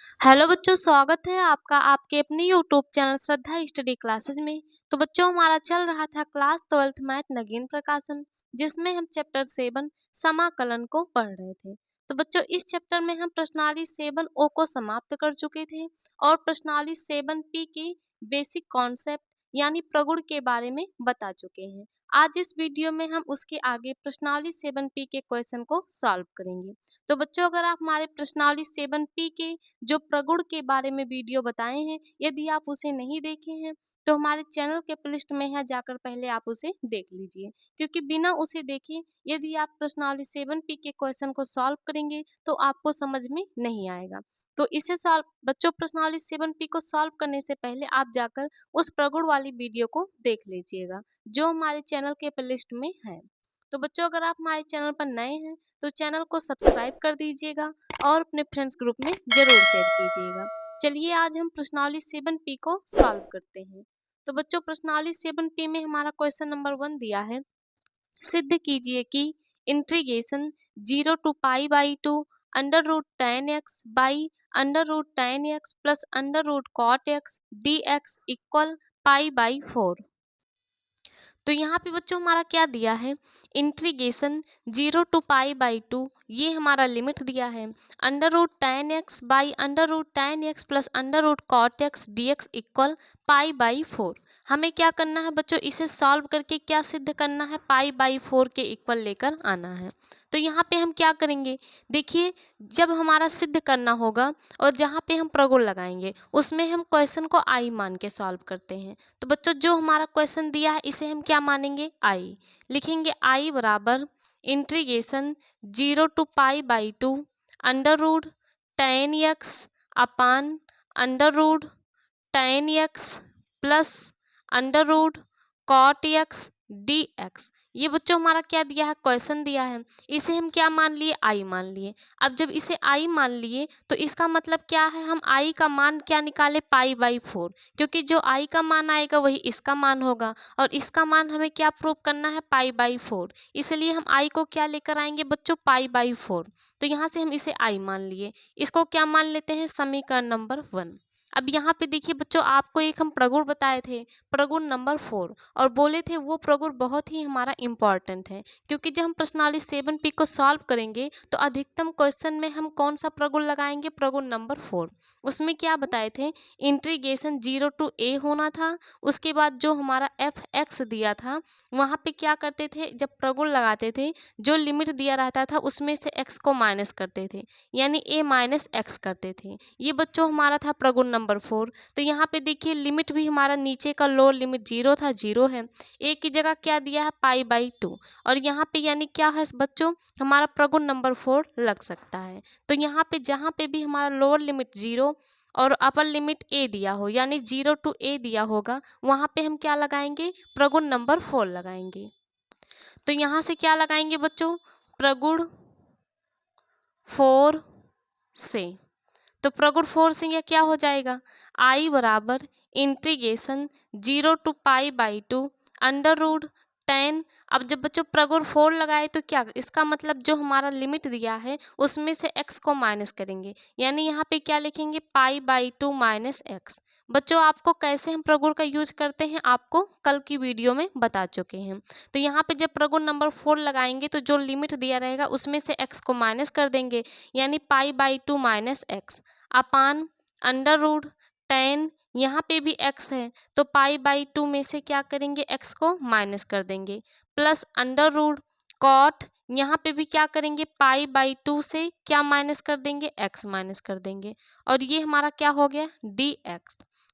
Hello बच्चों, स्वागत है आपका आपके अपने यूट्यूब चैनल श्रद्धा स्टडी क्लासेस में। तो बच्चों, हमारा चल रहा था क्लास 12th मैथ नगीन प्रकाशन, जिसमें हम चैप्टर 7 समाकलन को पढ़ रहे थे। तो बच्चों, इस चैप्टर में हम प्रश्नावली 7 ओ को समाप्त कर चुके थे और प्रश्नावली 7 पी के बेसिक कॉन्सेप्ट यानी प्रगुण के बारे में बता चुके हैं। आज इस वीडियो में हम उसके आगे प्रश्नावली 7 पी के क्वेश्चन को सॉल्व करेंगे। तो बच्चों, अगर आप हमारे प्रश्नावली 7 पी के जो प्रगुण के बारे में वीडियो बताए हैं, यदि आप उसे नहीं देखे हैं तो हमारे चैनल के प्लेलिस्ट में है, जाकर पहले आप उसे देख लीजिए, क्योंकि बिना उसे देखे यदि आप प्रश्नावली 7 पी के क्वेश्चन को सॉल्व करेंगे तो आपको समझ में नहीं आएगा। तो इसे सॉल्व बच्चों, प्रश्नावली 7 पी को सॉल्व करने से पहले आप जाकर उस प्रगुण वाली वीडियो को देख लीजिएगा, जो हमारे चैनल के प्लेलिस्ट में है। तो बच्चों, अगर आप हमारे चैनल पर नए हैं तो चैनल को सब्सक्राइब कर दीजिएगा और अपने फ्रेंड्स ग्रुप में जरूर शेयर कीजिएगा। चलिए, आज हम प्रश्नावली 7 पी को सॉल्व करते हैं। तो बच्चों, प्रश्नावली 7 पी में हमारा क्वेश्चन नंबर 1 दिया है। सिद्ध कीजिए कि integration 0 to π/2 √10x by √10x plus √cot x dx equal π/4। तो यहाँ पे बच्चों हमारा क्या दिया है, इंटीग्रेशन 0 to π/2, ये हमारा लिमिट दिया है। √10x by √10x plus √cot x dx equal π/4। हमें क्या करना है बच्चों, इसे सॉल्व करके क्या सिद्ध करना है, π/4 के इक्वल लेकर आना है। तो यहाँ पे हम क्या करेंगे, देखिए, जब हमारा सिद्ध करना होगा और जहाँ पे हम प्रगुण लगाएंगे उसमें हम क्वेश्चन को आई मान के सॉल्व करते हैं। तो बच्चों, जो हमारा क्वेश्चन दिया है इसे हम क्या मानेंगे, आई। लिखेंगे आई बराबर integration 0 to π/2 √10x upon √10x plus √cot x dx। ये बच्चों हमारा क्या दिया है, क्वेश्चन दिया है, इसे हम क्या मान लिए, आई मान लिए। अब जब इसे आई मान लिए तो इसका मतलब क्या है, हम आई का मान क्या निकाले, π/4, क्योंकि जो आई का मान आएगा वही इसका मान होगा और इसका मान हमें क्या प्रूव करना है, π/4। इसलिए हम आई को क्या लेकर आएंगे बच्चों, π/4। तो यहाँ से हम इसे आई मान लिए, इसको क्या मान लेते हैं, समीकरण नंबर 1। अब यहाँ पे देखिए बच्चों, आपको एक हम प्रगुण बताए थे, प्रगुण नंबर 4, और बोले थे वो प्रगुण बहुत ही हमारा इम्पॉर्टेंट है, क्योंकि जब हम प्रश्नावली 7 पी को सॉल्व करेंगे तो अधिकतम क्वेश्चन में हम कौन सा प्रगुण लगाएंगे, प्रगुण नंबर 4। उसमें क्या बताए थे, इंटीग्रेशन 0 to a होना था। उसके बाद जो हमारा f(x) दिया था वहाँ पे क्या करते थे, जब प्रगुण लगाते थे जो लिमिट दिया रहता था उसमें से x को माइनस करते थे, यानी a माइनस एक्स करते थे। ये बच्चों हमारा था प्रगुण नंबर 4। तो यहाँ पे देखिए, लिमिट भी हमारा नीचे का लोअर लिमिट 0 था, 0 है। a की जगह क्या दिया है, π/2, और यहाँ पे यानी क्या है बच्चों, हमारा प्रगुण नंबर 4 लग सकता है। तो यहाँ पे जहाँ पे भी हमारा लोअर लिमिट 0 और अपर लिमिट a दिया हो, यानी 0 to a दिया होगा, वहाँ पे हम क्या लगाएंगे, प्रगुण नंबर 4 लगाएंगे। तो यहाँ से क्या लगाएंगे बच्चों, प्रगुण 4 से। तो प्रगुण 4 से यह क्या हो जाएगा, आई बराबर इंटीग्रेशन 0 to π/2 √10। अब जब बच्चों प्रगुण 4 लगाए तो क्या, इसका मतलब जो हमारा लिमिट दिया है उसमें से x को माइनस करेंगे, यानी यहाँ पे क्या लिखेंगे, π/2 माइनस एक्स। बच्चों, आपको कैसे हम प्रगुण का यूज करते हैं आपको कल की वीडियो में बता चुके हैं। तो यहाँ पे जब प्रगुण नंबर 4 लगाएंगे तो जो लिमिट दिया रहेगा उसमें से x को माइनस कर देंगे, यानी π/2 माइनस एक्स अपान √10। यहाँ पे भी x है तो π/2 में से क्या करेंगे, x को माइनस कर देंगे, प्लस √cot, यहाँ पे भी क्या करेंगे, π/2 से क्या माइनस कर देंगे, x माइनस कर देंगे, और ये हमारा क्या हो गया, dx।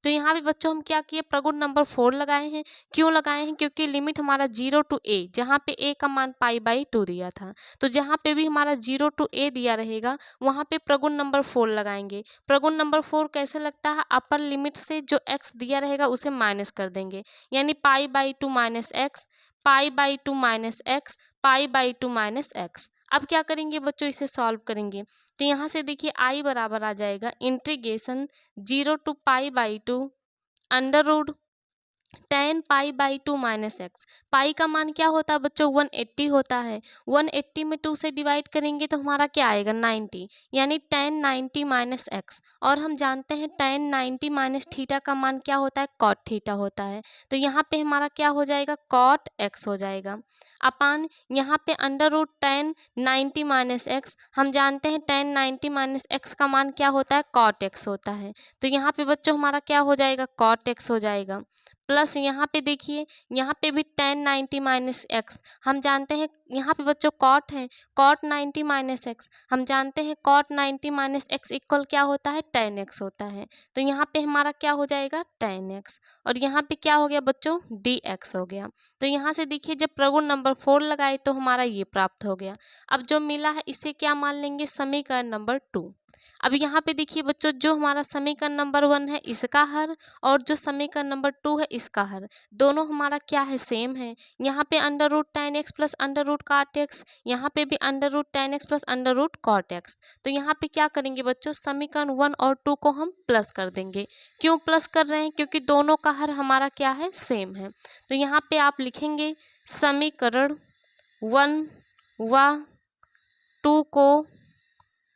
तो यहाँ भी बच्चों हम क्या किए, प्रगुण नंबर 4 लगाए हैं। क्यों लगाए हैं, क्योंकि लिमिट हमारा 0 to a, जहाँ पे a का मान π/2 दिया था, तो जहाँ पे भी हमारा 0 to a दिया रहेगा वहाँ पे प्रगुण नंबर 4 लगाएंगे। प्रगुण नंबर 4 कैसे लगता है, अपर लिमिट से जो x दिया रहेगा उसे माइनस कर देंगे, यानी π/2 minus x, π/2 minus x, π/2 minus x. अब क्या करेंगे बच्चों, इसे सॉल्व करेंगे। तो यहाँ से देखिए आई बराबर आ जाएगा integration 0 to π/2 tan pi by 2 minus x. Pi का मान क्या होता है बच्चों 180 होता है। 180 में 2 से डिवाइड करेंगे तो हमारा क्या आएगा 90, यानी tan 90 माइनस एक्स। और हम जानते हैं tan 90 माइनस थीटा का मान क्या होता है cot थीटा होता है। तो यहाँ पे हमारा क्या हो जाएगा cot x हो जाएगा अपान यहाँ पे under root tan 90 minus x. हम जानते हैं tan 90 माइनस एक्स का मान क्या होता है cot x होता है। तो यहाँ पे बच्चों हमारा क्या हो जाएगा cot x हो जाएगा। प्लस यहाँ पे देखिए यहाँ पे भी tan 90 माइनस एक्स। हम जानते हैं यहाँ पे बच्चों cot है, cot 90 माइनस एक्स। हम जानते हैं cot 90 माइनस एक्स इक्वल क्या होता है tan x होता है। तो यहाँ पे हमारा क्या हो जाएगा tan x। और यहाँ पे क्या हो गया बच्चों dx हो गया। तो यहाँ से देखिए जब प्रगुण नंबर 4 लगाए तो हमारा ये प्राप्त हो गया। अब जो मिला है इसे क्या मान लेंगे समीकरण नंबर 2। अब यहाँ पे देखिए बच्चों जो हमारा समीकरण नंबर 1 है इसका हर और जो समीकरण नंबर 2 है इसका हर, दोनों हमारा क्या है सेम है। यहाँ पे under root tan x plus under root cot x, यहाँ पे भी under root tan x plus under root cot x। तो यहाँ पे क्या करेंगे बच्चों समीकरण 1 और 2 को हम प्लस कर देंगे। क्यों प्लस कर रहे हैं क्योंकि दोनों का हर हमारा क्या है सेम है। तो यहाँ पे आप लिखेंगे समीकरण 1 व 2 को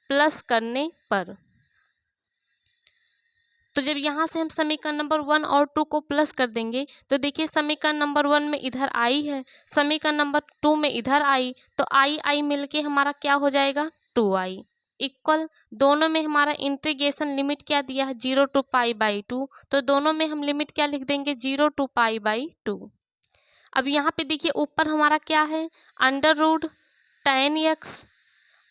प्लस करने पर। तो जब यहाँ से हम समीकरण नंबर 1 और 2 को प्लस कर देंगे तो देखिए समीकरण नंबर 1 में इधर आई है, समीकरण नंबर 2 में इधर आई, तो आई मिलके हमारा क्या हो जाएगा 2i इक्वल दोनों में हमारा इंटीग्रेशन लिमिट क्या दिया है 0 to π/2। तो दोनों में हम लिमिट क्या लिख देंगे 0 to π/2। अब यहाँ पे देखिए ऊपर हमारा क्या है अंडर रूट tan x।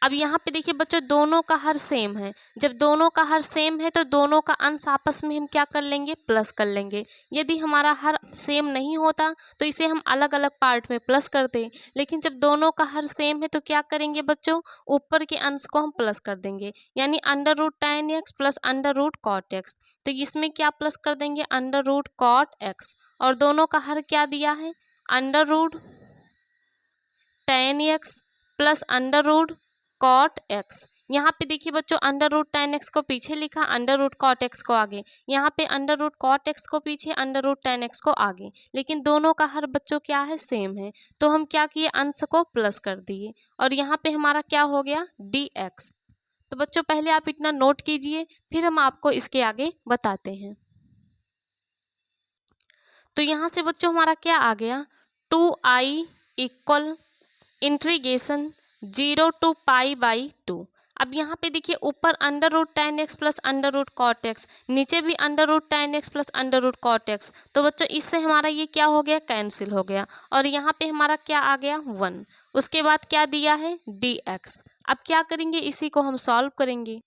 अब यहाँ पे देखिए बच्चों दोनों का हर सेम है, जब दोनों का हर सेम है तो दोनों का अंश आपस में हम क्या कर लेंगे प्लस कर लेंगे। यदि हमारा हर सेम नहीं होता तो इसे हम अलग अलग पार्ट में प्लस करते, लेकिन जब दोनों का हर सेम है तो क्या करेंगे बच्चों ऊपर के अंश को हम प्लस कर देंगे, यानी under root tan x plus under root cot x। तो इसमें क्या प्लस कर देंगे अंडर रूट cot x और दोनों का हर क्या दिया है under root tan x plus under root cot x। यहाँ पे देखिए बच्चों अंडर रूट tan x को पीछे लिखा अंडर रूट cot x को आगे, यहाँ पे अंडर रूट cot x को पीछे अंडर रूट tan x को आगे, लेकिन दोनों का हर बच्चों क्या है सेम है। तो हम क्या किए अंश को प्लस कर दिए और यहाँ पे हमारा क्या हो गया dx। तो बच्चों पहले आप इतना नोट कीजिए फिर हम आपको इसके आगे बताते हैं। तो यहाँ से बच्चों हमारा क्या आ गया 2i इक्वल इंटीग्रेशन 0 to π/2। अब यहाँ पे देखिए ऊपर under root tan x plus under root cot x, नीचे भी under root tan x plus under root cot x। तो बच्चों इससे हमारा ये क्या हो गया कैंसिल हो गया और यहाँ पे हमारा क्या आ गया 1। उसके बाद क्या दिया है dx। अब क्या करेंगे इसी को हम सॉल्व करेंगे।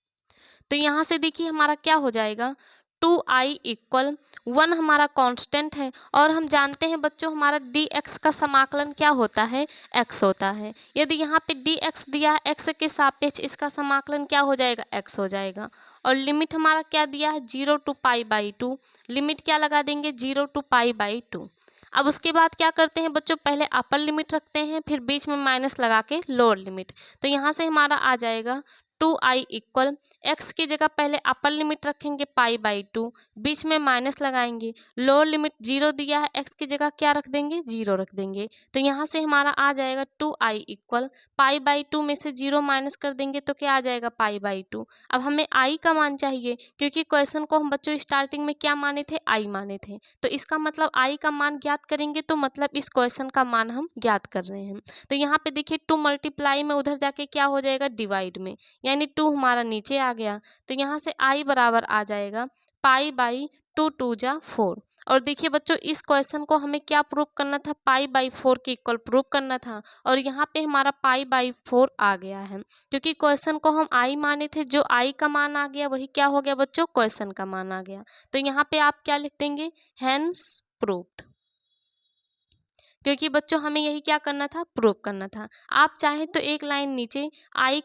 तो यहाँ से देखिए हमारा क्या हो जाएगा 2i इक्वल 1 हमारा कांस्टेंट है और हम जानते हैं बच्चों हमारा dx का समाकलन क्या होता है x होता है। यदि यहाँ पे dx दिया है x के सापेक्ष इसका समाकलन क्या हो जाएगा x हो जाएगा। और लिमिट हमारा क्या दिया है 0 to π/2, लिमिट क्या लगा देंगे 0 to π/2। अब उसके बाद क्या करते हैं बच्चों पहले अपर लिमिट रखते हैं फिर बीच में माइनस लगा के लोअर लिमिट। तो यहाँ से हमारा आ जाएगा 2i इक्वल x की जगह पहले अपर लिमिट रखेंगे π/2, बीच में माइनस लगाएंगे, लोअर लिमिट 0 दिया है x की जगह क्या रख देंगे 0 रख देंगे। तो यहाँ से हमारा आ जाएगा 2i इक्वल π/2 में से 0 माइनस कर देंगे तो क्या आ जाएगा π/2। अब हमें i का मान चाहिए क्योंकि क्वेश्चन को हम बच्चों स्टार्टिंग में क्या माने थे i माने थे, तो इसका मतलब i का मान ज्ञात करेंगे तो मतलब इस क्वेश्चन का मान हम ज्ञात कर रहे हैं। तो यहाँ पे देखिए 2 मल्टीप्लाई में उधर जाके क्या हो जाएगा डिवाइड में, यानी 2 हमारा नीचे आ गया। तो यहाँ से i बराबर आ जाएगा π/2 2 जा 4। और देखिए बच्चों इस क्वेश्चन को हमें क्या प्रूव करना था π/4 के इक्वल प्रूव करना था और यहाँ पे हमारा π/4 आ गया है क्योंकि क्वेश्चन को हम i माने थे, जो i का मान आ गया वही क्या हो गया बच्चों क्वेश्चन का मान आ गया। तो यहाँ पे आप क्या लिख देंगे हेंस प्रूव्ड, क्योंकि बच्चों हमें यही क्या करना था प्रूव करना था। आप चाहें तो एक लाइन नीचे आई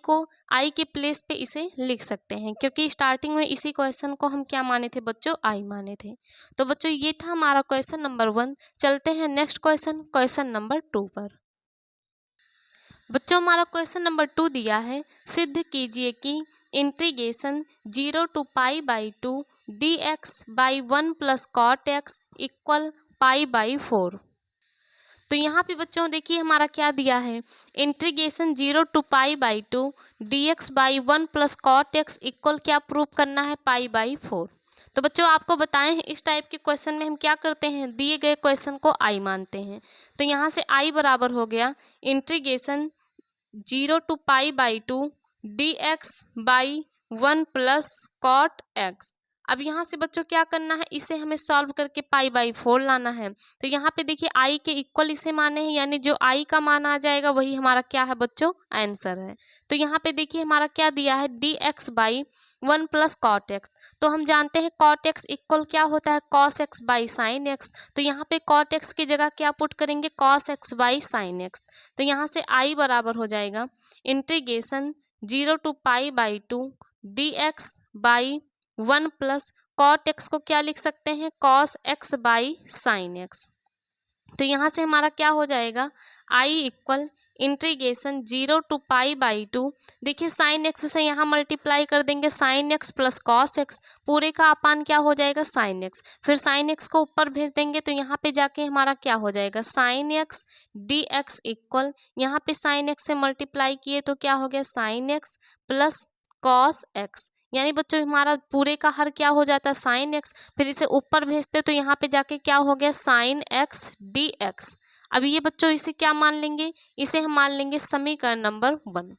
के प्लेस पे इसे लिख सकते हैं क्योंकि स्टार्टिंग में इसी क्वेश्चन को हम क्या माने थे बच्चों आई माने थे। तो बच्चों ये था हमारा क्वेश्चन नंबर 1। चलते हैं नेक्स्ट क्वेश्चन नंबर 2 पर। बच्चों हमारा क्वेश्चन नंबर 2 दिया है सिद्ध कीजिए कि integration 0 to π/2 dx by 1 plus cot x equal π/4। तो यहाँ पे बच्चों देखिए हमारा क्या दिया है, integration 0 to π/2 dx/1 plus cot x equal क्या प्रूव करना है, π/4। तो बच्चों आपको बताएं हैं इस टाइप के क्वेश्चन में हम क्या करते हैं, दिए गए क्वेश्चन को आई मानते हैं। तो यहाँ से आई बराबर हो गया integration 0 to π/2 dx/1 plus cot x. अब यहाँ से बच्चों क्या करना है, इसे हमें सॉल्व करके π/4 लाना है। तो यहाँ पे देखिए आई के इक्वल इसे माने हैं, यानी जो आई का मान आ जाएगा वही हमारा क्या है बच्चों, आंसर है। तो यहाँ पे देखिए हमारा क्या दिया है, dx/1 प्लस कॉट एक्स। तो हम जानते हैं कॉट एक्स इक्वल क्या होता है, cos x by sine x. तो यहाँ पे कॉट एक्स की जगह क्या पुट करेंगे, cos x by sine x. तो यहाँ से आई बराबर हो जाएगा integration 0 to π/2 dx/1 plus cot x को क्या लिख सकते हैं, cos x by sine x. तो यहाँ से हमारा क्या हो जाएगा, आई इक्वल इंटीग्रेशन 0 to π/2, देखिए साइन एक्स से यहाँ मल्टीप्लाई कर देंगे, sign x plus cos x, पूरे का अपान क्या हो जाएगा, साइन एक्स। फिर साइन एक्स को ऊपर भेज देंगे तो यहाँ पे जाके हमारा क्या हो जाएगा, sine x d x equal, यहाँ पे साइन एक्स से मल्टीप्लाई किए तो क्या हो गया, sign x plus cos x. यानी बच्चों हमारा पूरे का हर क्या हो जाता है, साइन एक्स। फिर इसे ऊपर भेजते तो यहाँ पे जाके क्या हो गया, साइन एक्स डी एक्स। अब ये बच्चों इसे क्या मान लेंगे, इसे हम मान लेंगे समीकरण नंबर 1।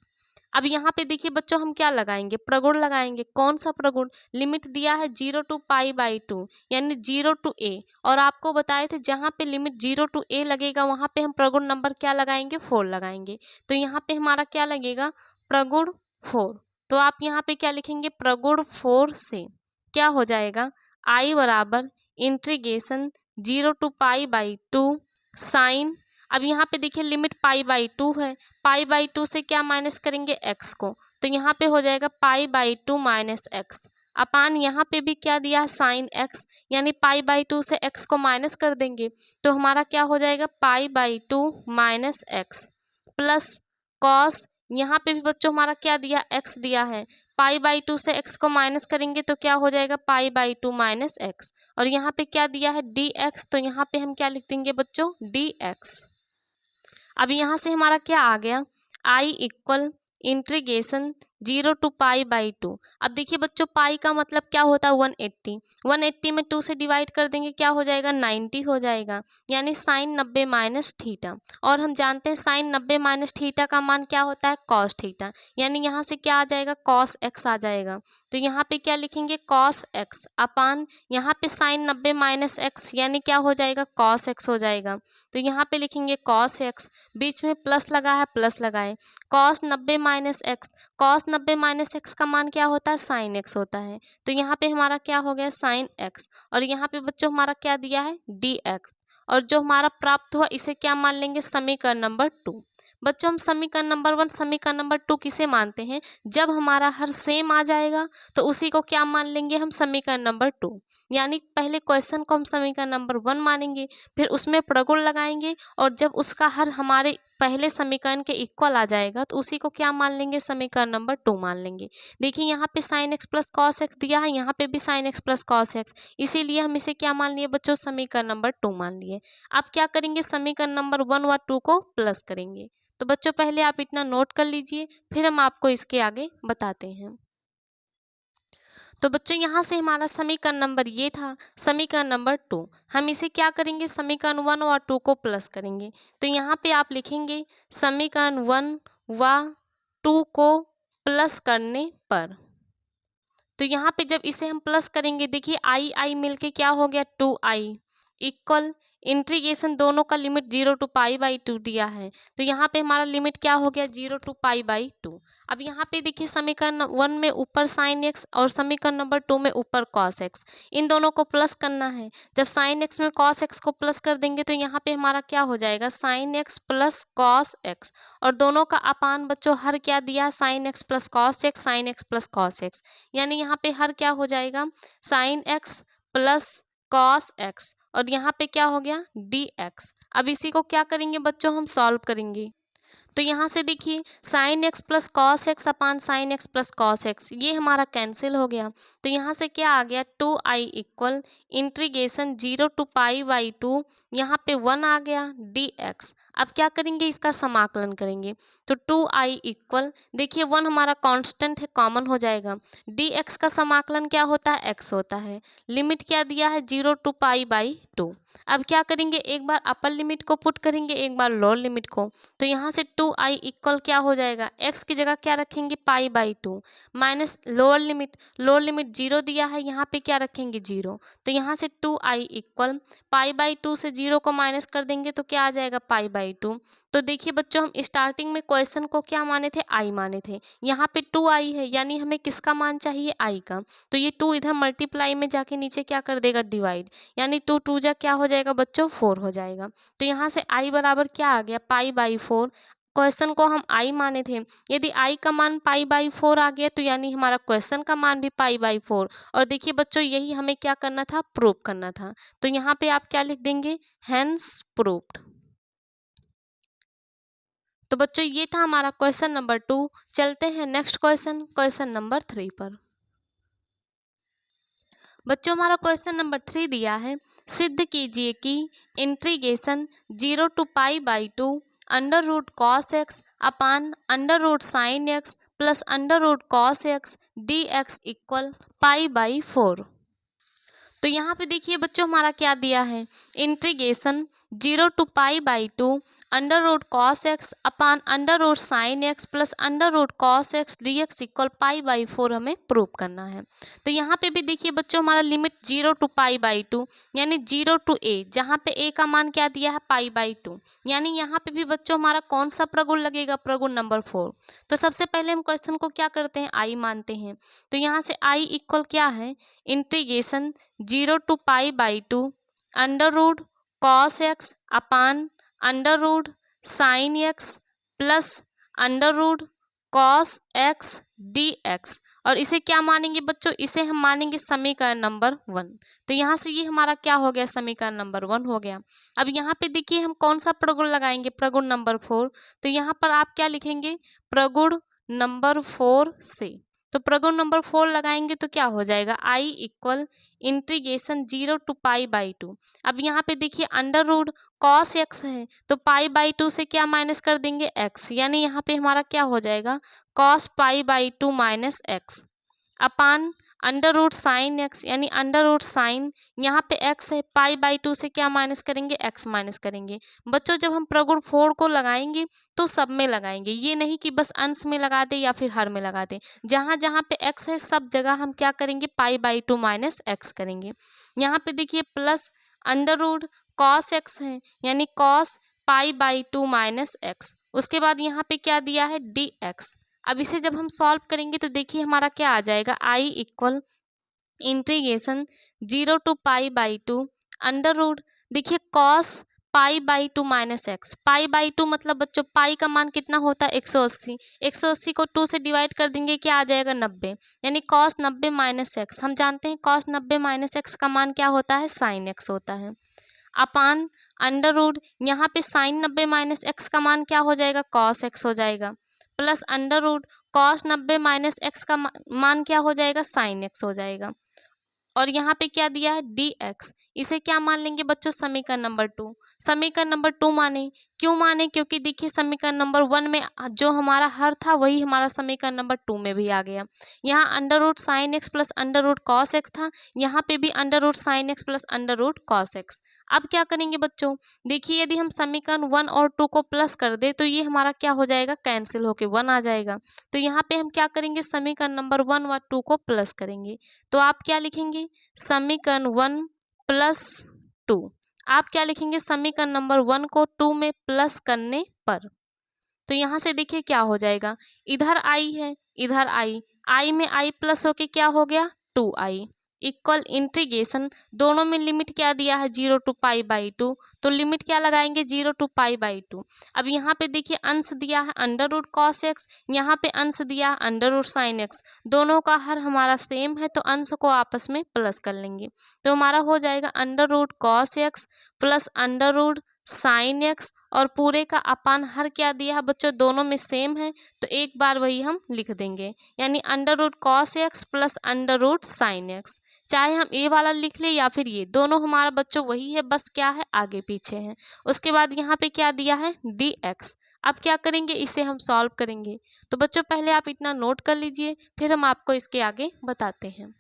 अब यहाँ पे देखिए बच्चों हम क्या लगाएंगे, प्रगुण लगाएंगे। कौन सा प्रगुण, लिमिट दिया है 0 to π/2 यानी 0 to a, और आपको बताए थे जहाँ पे लिमिट 0 to a लगेगा वहाँ पे हम प्रगुण नंबर क्या लगाएंगे, 4 लगाएंगे। तो यहाँ पे हमारा क्या लगेगा, प्रगुण 4। तो आप यहाँ पे क्या लिखेंगे, प्रगुण 4 से क्या हो जाएगा, आई बराबर इंटीग्रेशन 0 to π/2 साइन। अब यहाँ पे देखिए लिमिट π/2 है, π/2 से क्या माइनस करेंगे, x को। तो यहाँ पे हो जाएगा π/2 माइनस एक्स, अपान यहाँ पे भी क्या दिया है, साइन x, यानी π/2 से x को माइनस कर देंगे तो हमारा क्या हो जाएगा, π/2 माइनस एक्स प्लस कॉस, यहाँ पे भी बच्चों हमारा क्या दिया, x दिया है, π/2 से x को माइनस करेंगे तो क्या हो जाएगा, π/2 माइनस एक्स, और यहाँ पे क्या दिया है, dx। तो यहाँ पे हम क्या लिख देंगे बच्चों, dx। अब यहाँ से हमारा क्या आ गया, आई इक्वल इंटीग्रेशन 0 to π/2। अब देखिए बच्चों पाई का मतलब क्या होता है, 180। 180 में 2 से डिवाइड कर देंगे क्या हो जाएगा, 90 हो जाएगा, यानी साइन 90 माइनस थीटा। और हम जानते हैं साइन 90 माइनस थीटा का मान क्या होता है, कॉस थीटा, यानी यहाँ से क्या आ जाएगा, कॉस एक्स आ जाएगा। तो यहाँ पे क्या लिखेंगे, कॉस एक्स अपान यहाँ पे साइन 90 माइनस एक्स यानी क्या हो जाएगा, कॉस एक्स हो जाएगा। तो यहाँ पे लिखेंगे कॉस एक्स, बीच में प्लस लगा है, प्लस लगाए, cos 90 minus x, cos 90 minus x का मान क्या होता है, साइन एक्स होता है। तो यहाँ पे हमारा क्या हो गया, साइन एक्स, और यहाँ पे बच्चों हमारा क्या दिया है, डी एक्स, और जो हमारा प्राप्त हुआ इसे क्या मान लेंगे, समीकरण नंबर 2। बच्चों हम समीकरण नंबर 1 समीकरण नंबर 2 किसे मानते हैं, जब हमारा हर सेम आ जाएगा तो उसी को क्या मान लेंगे हम, समीकरण नंबर 2। यानी पहले क्वेश्चन को हम समीकरण नंबर 1 मानेंगे, फिर उसमें प्रगुण लगाएंगे, और जब उसका हर हमारे पहले समीकरण के इक्वल आ जाएगा तो उसी को क्या मान लेंगे, समीकरण नंबर 2 मान लेंगे। देखिए यहाँ पे sign x plus cos x दिया है, यहाँ पे भी sign x plus cos x, इसीलिए हम इसे क्या मान लिए बच्चों, समीकरण नंबर 2 मान लिए। अब क्या करेंगे, समीकरण नंबर 1 व 2 को प्लस करेंगे। तो बच्चों पहले आप इतना नोट कर लीजिए, फिर हम आपको इसके आगे बताते हैं। तो बच्चों यहाँ से हमारा समीकरण नंबर ये था, समीकरण नंबर 2। हम इसे क्या करेंगे, समीकरण 1 और 2 को प्लस करेंगे। तो यहाँ पे आप लिखेंगे समीकरण 1 व 2 को प्लस करने पर। तो यहाँ पे जब इसे हम प्लस करेंगे, देखिए आई आई मिलके क्या हो गया, 2i इक्वल इंटीग्रेशन, दोनों का लिमिट 0 to π/2 दिया है, तो यहाँ पे हमारा लिमिट क्या हो गया, 0 to π/2। अब यहाँ पे देखिए समीकरण 1 में ऊपर साइन एक्स और समीकरण नंबर 2 में ऊपर कॉस एक्स, इन दोनों को प्लस करना है। जब साइन एक्स में कॉस एक्स को प्लस कर देंगे तो यहाँ पे हमारा क्या हो जाएगा, sign x plus cos x, और दोनों का अपान बच्चों हर क्या दिया, sign x plus cos x, sign x plus cos x, यानी यहाँ पे हर क्या हो जाएगा, sign x plus cos x, और यहाँ पे क्या हो गया, डी एक्स। अब इसी को क्या करेंगे बच्चों, हम सॉल्व करेंगे। तो यहाँ से देखिए sign x plus cos x upon sign x plus cos x ये हमारा कैंसिल हो गया। तो यहाँ से क्या आ गया 2i equal integration 0 to pi by 2, यहाँ पे 1 आ गया dx। अब क्या करेंगे, इसका समाकलन करेंगे। तो 2i इक्वल, देखिए 1 हमारा कांस्टेंट है, कॉमन हो जाएगा। dx का समाकलन क्या होता है, x होता है। लिमिट क्या दिया है 0 टू पाई बाई 2। अब क्या करेंगे, एक बार अपर लिमिट को पुट करेंगे, एक बार लोअर लिमिट को। तो यहाँ से 2i इक्वल क्या हो जाएगा, x की जगह क्या रखेंगे पाई बाई 2 माइनस लोअर लिमिट 0 दिया है, यहाँ पे क्या रखेंगे 0। तो यहाँ से 2i इक्वल पाई बाई 2 से 0 को माइनस कर देंगे तो क्या आ जाएगा पाई बाई 2। तो देखिए बच्चों, हम स्टार्टिंग में क्वेश्चन को क्या माने थे, i माने थे। यहाँ पे 2i है, यानी हमें किसका मान चाहिए, i का। तो ये 2 इधर मल्टीप्लाई में जाके नीचे क्या कर देगा, डिवाइड, यानी 2 2 जा क्या हो जाएगा बच्चों 4 हो जाएगा। तो यहाँ से i बराबर क्या आ गया पाई बाई 4। क्वेश्चन को हम i माने थे, यदि i का मान पाई बाई 4 आ गया तो यानी हमारा क्वेश्चन का मान भी पाई बाई 4। और देखिए बच्चों, यही हमें क्या करना था, प्रूव करना था। तो यहाँ पे आप क्या लिख देंगे, हेंस प्रूव्ड। तो बच्चों ये था हमारा क्वेश्चन नंबर 2। चलते हैं नेक्स्ट क्वेश्चन नंबर 3 पर। बच्चों हमारा क्वेश्चन नंबर 3 दिया है, सिद्ध कीजिए कि integration 0 to pi by 2 under root cos x upon under root sine x plus under root cos x d x equal pi by 4। तो यहाँ पे देखिए बच्चों, हमारा क्या दिया है, integration 0 to pi by 2 under root cos x upon under root sine x plus under root cos x d x equal pi by 4 हमें प्रूव करना है। तो यहाँ पे भी देखिए बच्चों, हमारा लिमिट 0 टू पाई बाई 2 यानी 0 टू a, जहाँ पे a का मान क्या दिया है पाई बाई 2, यानी यहाँ पे भी बच्चों हमारा कौन सा प्रगुण लगेगा, प्रगुण नंबर 4। तो सबसे पहले हम क्वेश्चन को क्या करते हैं, i मानते हैं। तो यहाँ से i इक्वल क्या है, integration 0 to pi by 2 under root cos x upon under root sine x plus under root cos x d x. और इसे क्या मानेंगे बच्चों, इसे हम मानेंगे समीकरण नंबर 1। तो यहाँ से ये हमारा क्या हो गया, समीकरण नंबर 1 हो गया। अब यहाँ पे देखिए हम कौन सा प्रगुण लगाएंगे, प्रगुण नंबर 4। तो यहाँ पर आप क्या लिखेंगे, प्रगुण नंबर 4 से। तो प्रगुण नंबर 4 लगाएंगे तो क्या हो जाएगा, i equal integration 0 to pi by 2। अब यहाँ पे देखिए अंडर रूट कॉस एक्स है, तो पाई बाई 2 से क्या माइनस कर देंगे x, यानी यहाँ पे हमारा क्या हो जाएगा cos pi by 2 minus x upon under root sine x, यानी अंडर रूट साइन, यहाँ पे x है, पाई बाई 2 से क्या माइनस करेंगे, x माइनस करेंगे। बच्चों जब हम प्रगुण 4 को लगाएंगे तो सब में लगाएंगे, ये नहीं कि बस अंश में लगा दे या फिर हर में लगा दे। जहाँ जहाँ पे x है सब जगह हम क्या करेंगे, पाई बाई 2 माइनस एक्स करेंगे। यहाँ पे देखिए plus under root cos x है, यानी cos pi by 2 minus x. उसके बाद यहाँ पे क्या दिया है, डी एक्स। अब इसे जब हम सॉल्व करेंगे तो देखिए हमारा क्या आ जाएगा, i equal integration 0 to pi by 2 under root, देखिए cos pi by 2 minus x. Pi by 2 मतलब बच्चों पाई का मान कितना होता है 180, 180 को 2 से डिवाइड कर देंगे क्या आ जाएगा 90, यानी कॉस 90 माइनस एक्स। हम जानते हैं कॉस 90 माइनस एक्स का मान क्या होता है, साइन एक्स होता है। अपान अंडर रूट, यहाँ पे साइन 90 माइनस एक्स का मान क्या हो जाएगा, कॉस एक्स हो जाएगा, plus under root cos 90 minus x का मान क्या हो जाएगा, साइन एक्स हो जाएगा। और यहाँ पे क्या दिया है, डी एक्स। इसे क्या मान लेंगे बच्चों, समीकरण नंबर 2। समीकरण नंबर 2 माने, क्यों माने, क्योंकि देखिए समीकरण नंबर 1 में जो हमारा हर था वही हमारा समीकरण नंबर 2 में भी आ गया। यहाँ under root sine x plus under root cos x था, यहाँ पे भी under root sine x plus under root cos x. अब क्या करेंगे बच्चों, देखिए यदि हम समीकरण 1 और 2 को प्लस कर दे तो ये हमारा क्या हो जाएगा, कैंसिल होके 1 आ जाएगा। तो यहाँ पे हम क्या करेंगे, समीकरण नंबर 1 व 2 को प्लस करेंगे। तो आप क्या लिखेंगे, समीकरण 1 प्लस 2। आप क्या लिखेंगे, समीकरण नंबर 1 को 2 में प्लस करने पर। तो यहाँ से देखिए क्या हो जाएगा, इधर i है इधर i में i प्लस होके क्या हो गया 2i इक्वल इंटीग्रेशन, दोनों में लिमिट क्या दिया है 0 टू पाई बाई 2, तो लिमिट क्या लगाएंगे 0 टू पाई बाई 2। अब यहाँ पे देखिए अंश दिया है अंडर रूट कॉस एक्स, यहाँ पे अंश दिया है अंडर रूट साइन एक्स, दोनों का हर हमारा सेम है तो अंश को आपस में प्लस कर लेंगे। तो हमारा हो जाएगा under root cos x plus under root sine x और पूरे का अपान हर क्या दिया है बच्चों, दोनों में सेम है तो एक बार वही हम लिख देंगे, यानी under root cos x plus under root sine x. चाहे हम ये वाला लिख ले या फिर ये, दोनों हमारा बच्चों वही है, बस क्या है आगे पीछे है। उसके बाद यहाँ पे क्या दिया है डी एक्स। अब क्या करेंगे, इसे हम सॉल्व करेंगे। तो बच्चों पहले आप इतना नोट कर लीजिए, फिर हम आपको इसके आगे बताते हैं।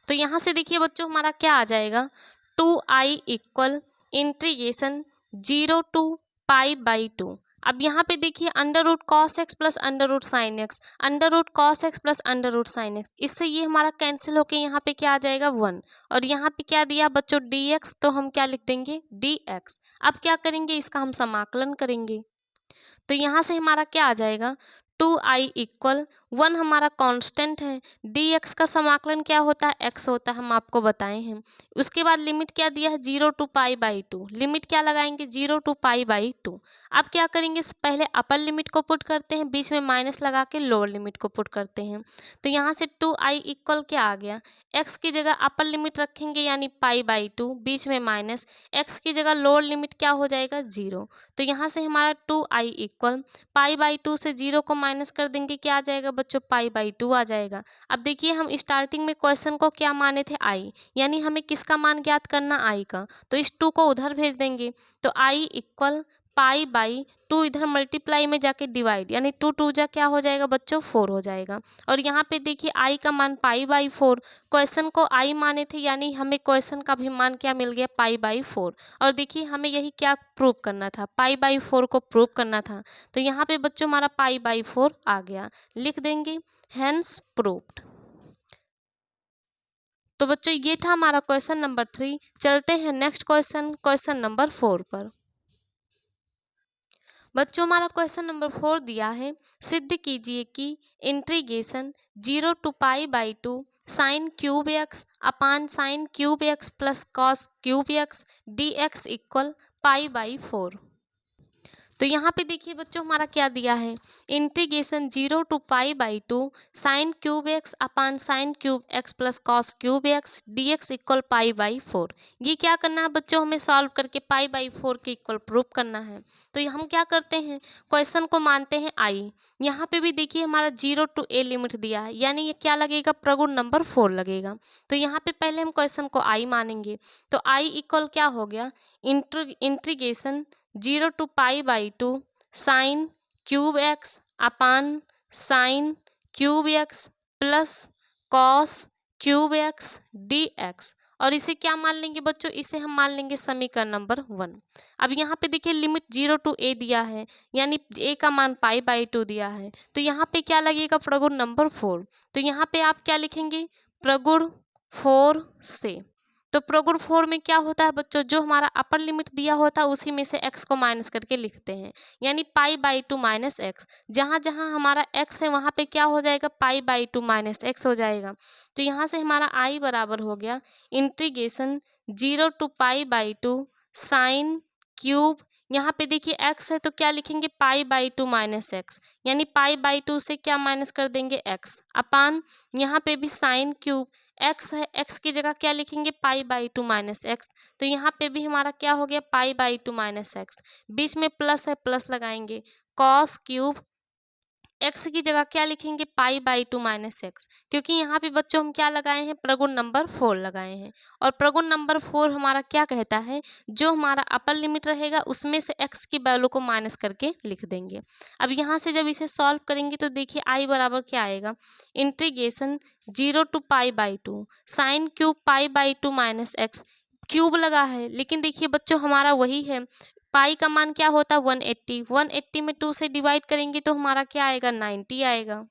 तो यहाँ से देखिए बच्चों हमारा क्या आ जाएगा, 2i इक्वल इंटीग्रेशन 0 to π/2। अब यहाँ पे देखिए under root cos x plus under root sine x, under root cos x plus under root sine x, इससे ये हमारा कैंसिल होके यहाँ पे क्या आ जाएगा 1। और यहाँ पे क्या दिया बच्चों डी एक्स, तो हम क्या लिख देंगे डी एक्स। अब क्या करेंगे, इसका हम समाकलन करेंगे। तो यहाँ से हमारा क्या आ जाएगा, 2i इक्वल 1 हमारा कांस्टेंट है, dx का समाकलन क्या होता है x होता है, हम आपको बताए हैं। उसके बाद लिमिट क्या दिया है 0 to π/2, लिमिट क्या लगाएंगे 0 to π/2। अब क्या करेंगे, पहले अपर लिमिट को पुट करते हैं, बीच में माइनस लगा के लोअर लिमिट को पुट करते हैं। तो यहाँ से 2i इक्वल क्या आ गया, x की जगह अपर लिमिट रखेंगे यानी π/2, बीच में माइनस, x की जगह लोअर लिमिट क्या हो जाएगा 0। तो यहाँ से हमारा 2i इक्वल π/2 से 0 को माइनस कर देंगे, क्या आ जाएगा बच्चों π/2 आ जाएगा। अब देखिए हम स्टार्टिंग में क्वेश्चन को क्या माने थे i, यानी हमें किसका मान ज्ञात करना i का, तो इस 2 को उधर भेज देंगे। तो i इक्वल π/2 इधर मल्टीप्लाई में जाके डिवाइड, यानी 2 2 जा क्या हो जाएगा बच्चों 4 हो जाएगा। और यहाँ पे देखिए i का मान π/4, क्वेश्चन को i माने थे यानी हमें क्वेश्चन का भी मान क्या मिल गया π/4। और देखिए हमें यही क्या प्रूव करना था, π/4 को प्रूव करना था। तो यहाँ पे बच्चों हमारा π/4 आ गया, लिख देंगे हेंस प्रूव्ड। तो बच्चों ये था हमारा क्वेश्चन नंबर 3। चलते हैं नेक्स्ट क्वेश्चन, क्वेश्चन नंबर 4 पर। बच्चों हमारा क्वेश्चन नंबर 4 दिया है, सिद्ध कीजिए कि integration 0 to π/2 sine cube x upon sine cube x plus cos cube x d x equal π/4। तो यहाँ पे देखिए बच्चों हमारा क्या दिया है, integration 0 to π/2 sine cube x upon sine cube x plus cos cube x d x equal π/4। ये क्या करना है बच्चों, हमें सॉल्व करके π/4 के इक्वल प्रूफ करना है। तो हम क्या करते हैं, क्वेश्चन को मानते हैं i। यहाँ पे भी देखिए हमारा 0 to a लिमिट दिया है, यानी ये क्या लगेगा प्रगुण नंबर 4 लगेगा। तो यहाँ पे पहले हम क्वेश्चन को i मानेंगे। तो i इक्वल क्या हो गया, integration 0 to π/2 sine cube x upon sine cube x plus cos cube x d x. और इसे क्या मान लेंगे बच्चों, इसे हम मान लेंगे समीकरण नंबर 1। अब यहाँ पे देखिए लिमिट 0 to a दिया है, यानी a का मान π/2 दिया है। तो यहाँ पे क्या लगेगा प्रगुण नंबर 4। तो यहाँ पे आप क्या लिखेंगे, प्रगुण 4 से। तो प्रगुण 4 में क्या होता है बच्चों, जो हमारा अपर लिमिट दिया होता है उसी में से x को माइनस करके लिखते हैं, यानी π/2 माइनस एक्स। जहाँ जहाँ हमारा x है वहाँ पे क्या हो जाएगा π/2 माइनस एक्स हो जाएगा। तो यहाँ से हमारा i बराबर हो गया इंटीग्रेशन 0 to π/2 साइन क्यूब, यहाँ पे देखिए x है तो क्या लिखेंगे π/2 माइनस एक्स, यानी π/2 से क्या माइनस कर देंगे x अपान, यहाँ पे भी साइन क्यूब x है, x की जगह क्या लिखेंगे π/2 माइनस एक्स। तो यहाँ पे भी हमारा क्या हो गया π/2 माइनस एक्स, बीच में प्लस है प्लस लगाएंगे, कॉस क्यूब x की जगह क्या लिखेंगे π/2 माइनस एक्स, क्योंकि यहाँ पे बच्चों हम क्या लगाए हैं प्रगुण नंबर 4 लगाए हैं। और प्रगुण नंबर 4 हमारा क्या कहता है, जो हमारा अपर लिमिट रहेगा उसमें से x की वैल्यू को माइनस करके लिख देंगे। अब यहाँ से जब इसे सॉल्व करेंगे तो देखिए i बराबर क्या आएगा, integration 0 to π/2 sine cube π/2 minus x, cube लगा है लेकिन देखिए बच्चों हमारा वही है, पाई का मान क्या होता है 180, 180 में 2 से डिवाइड करेंगे तो हमारा क्या आएगा 90 आएगा,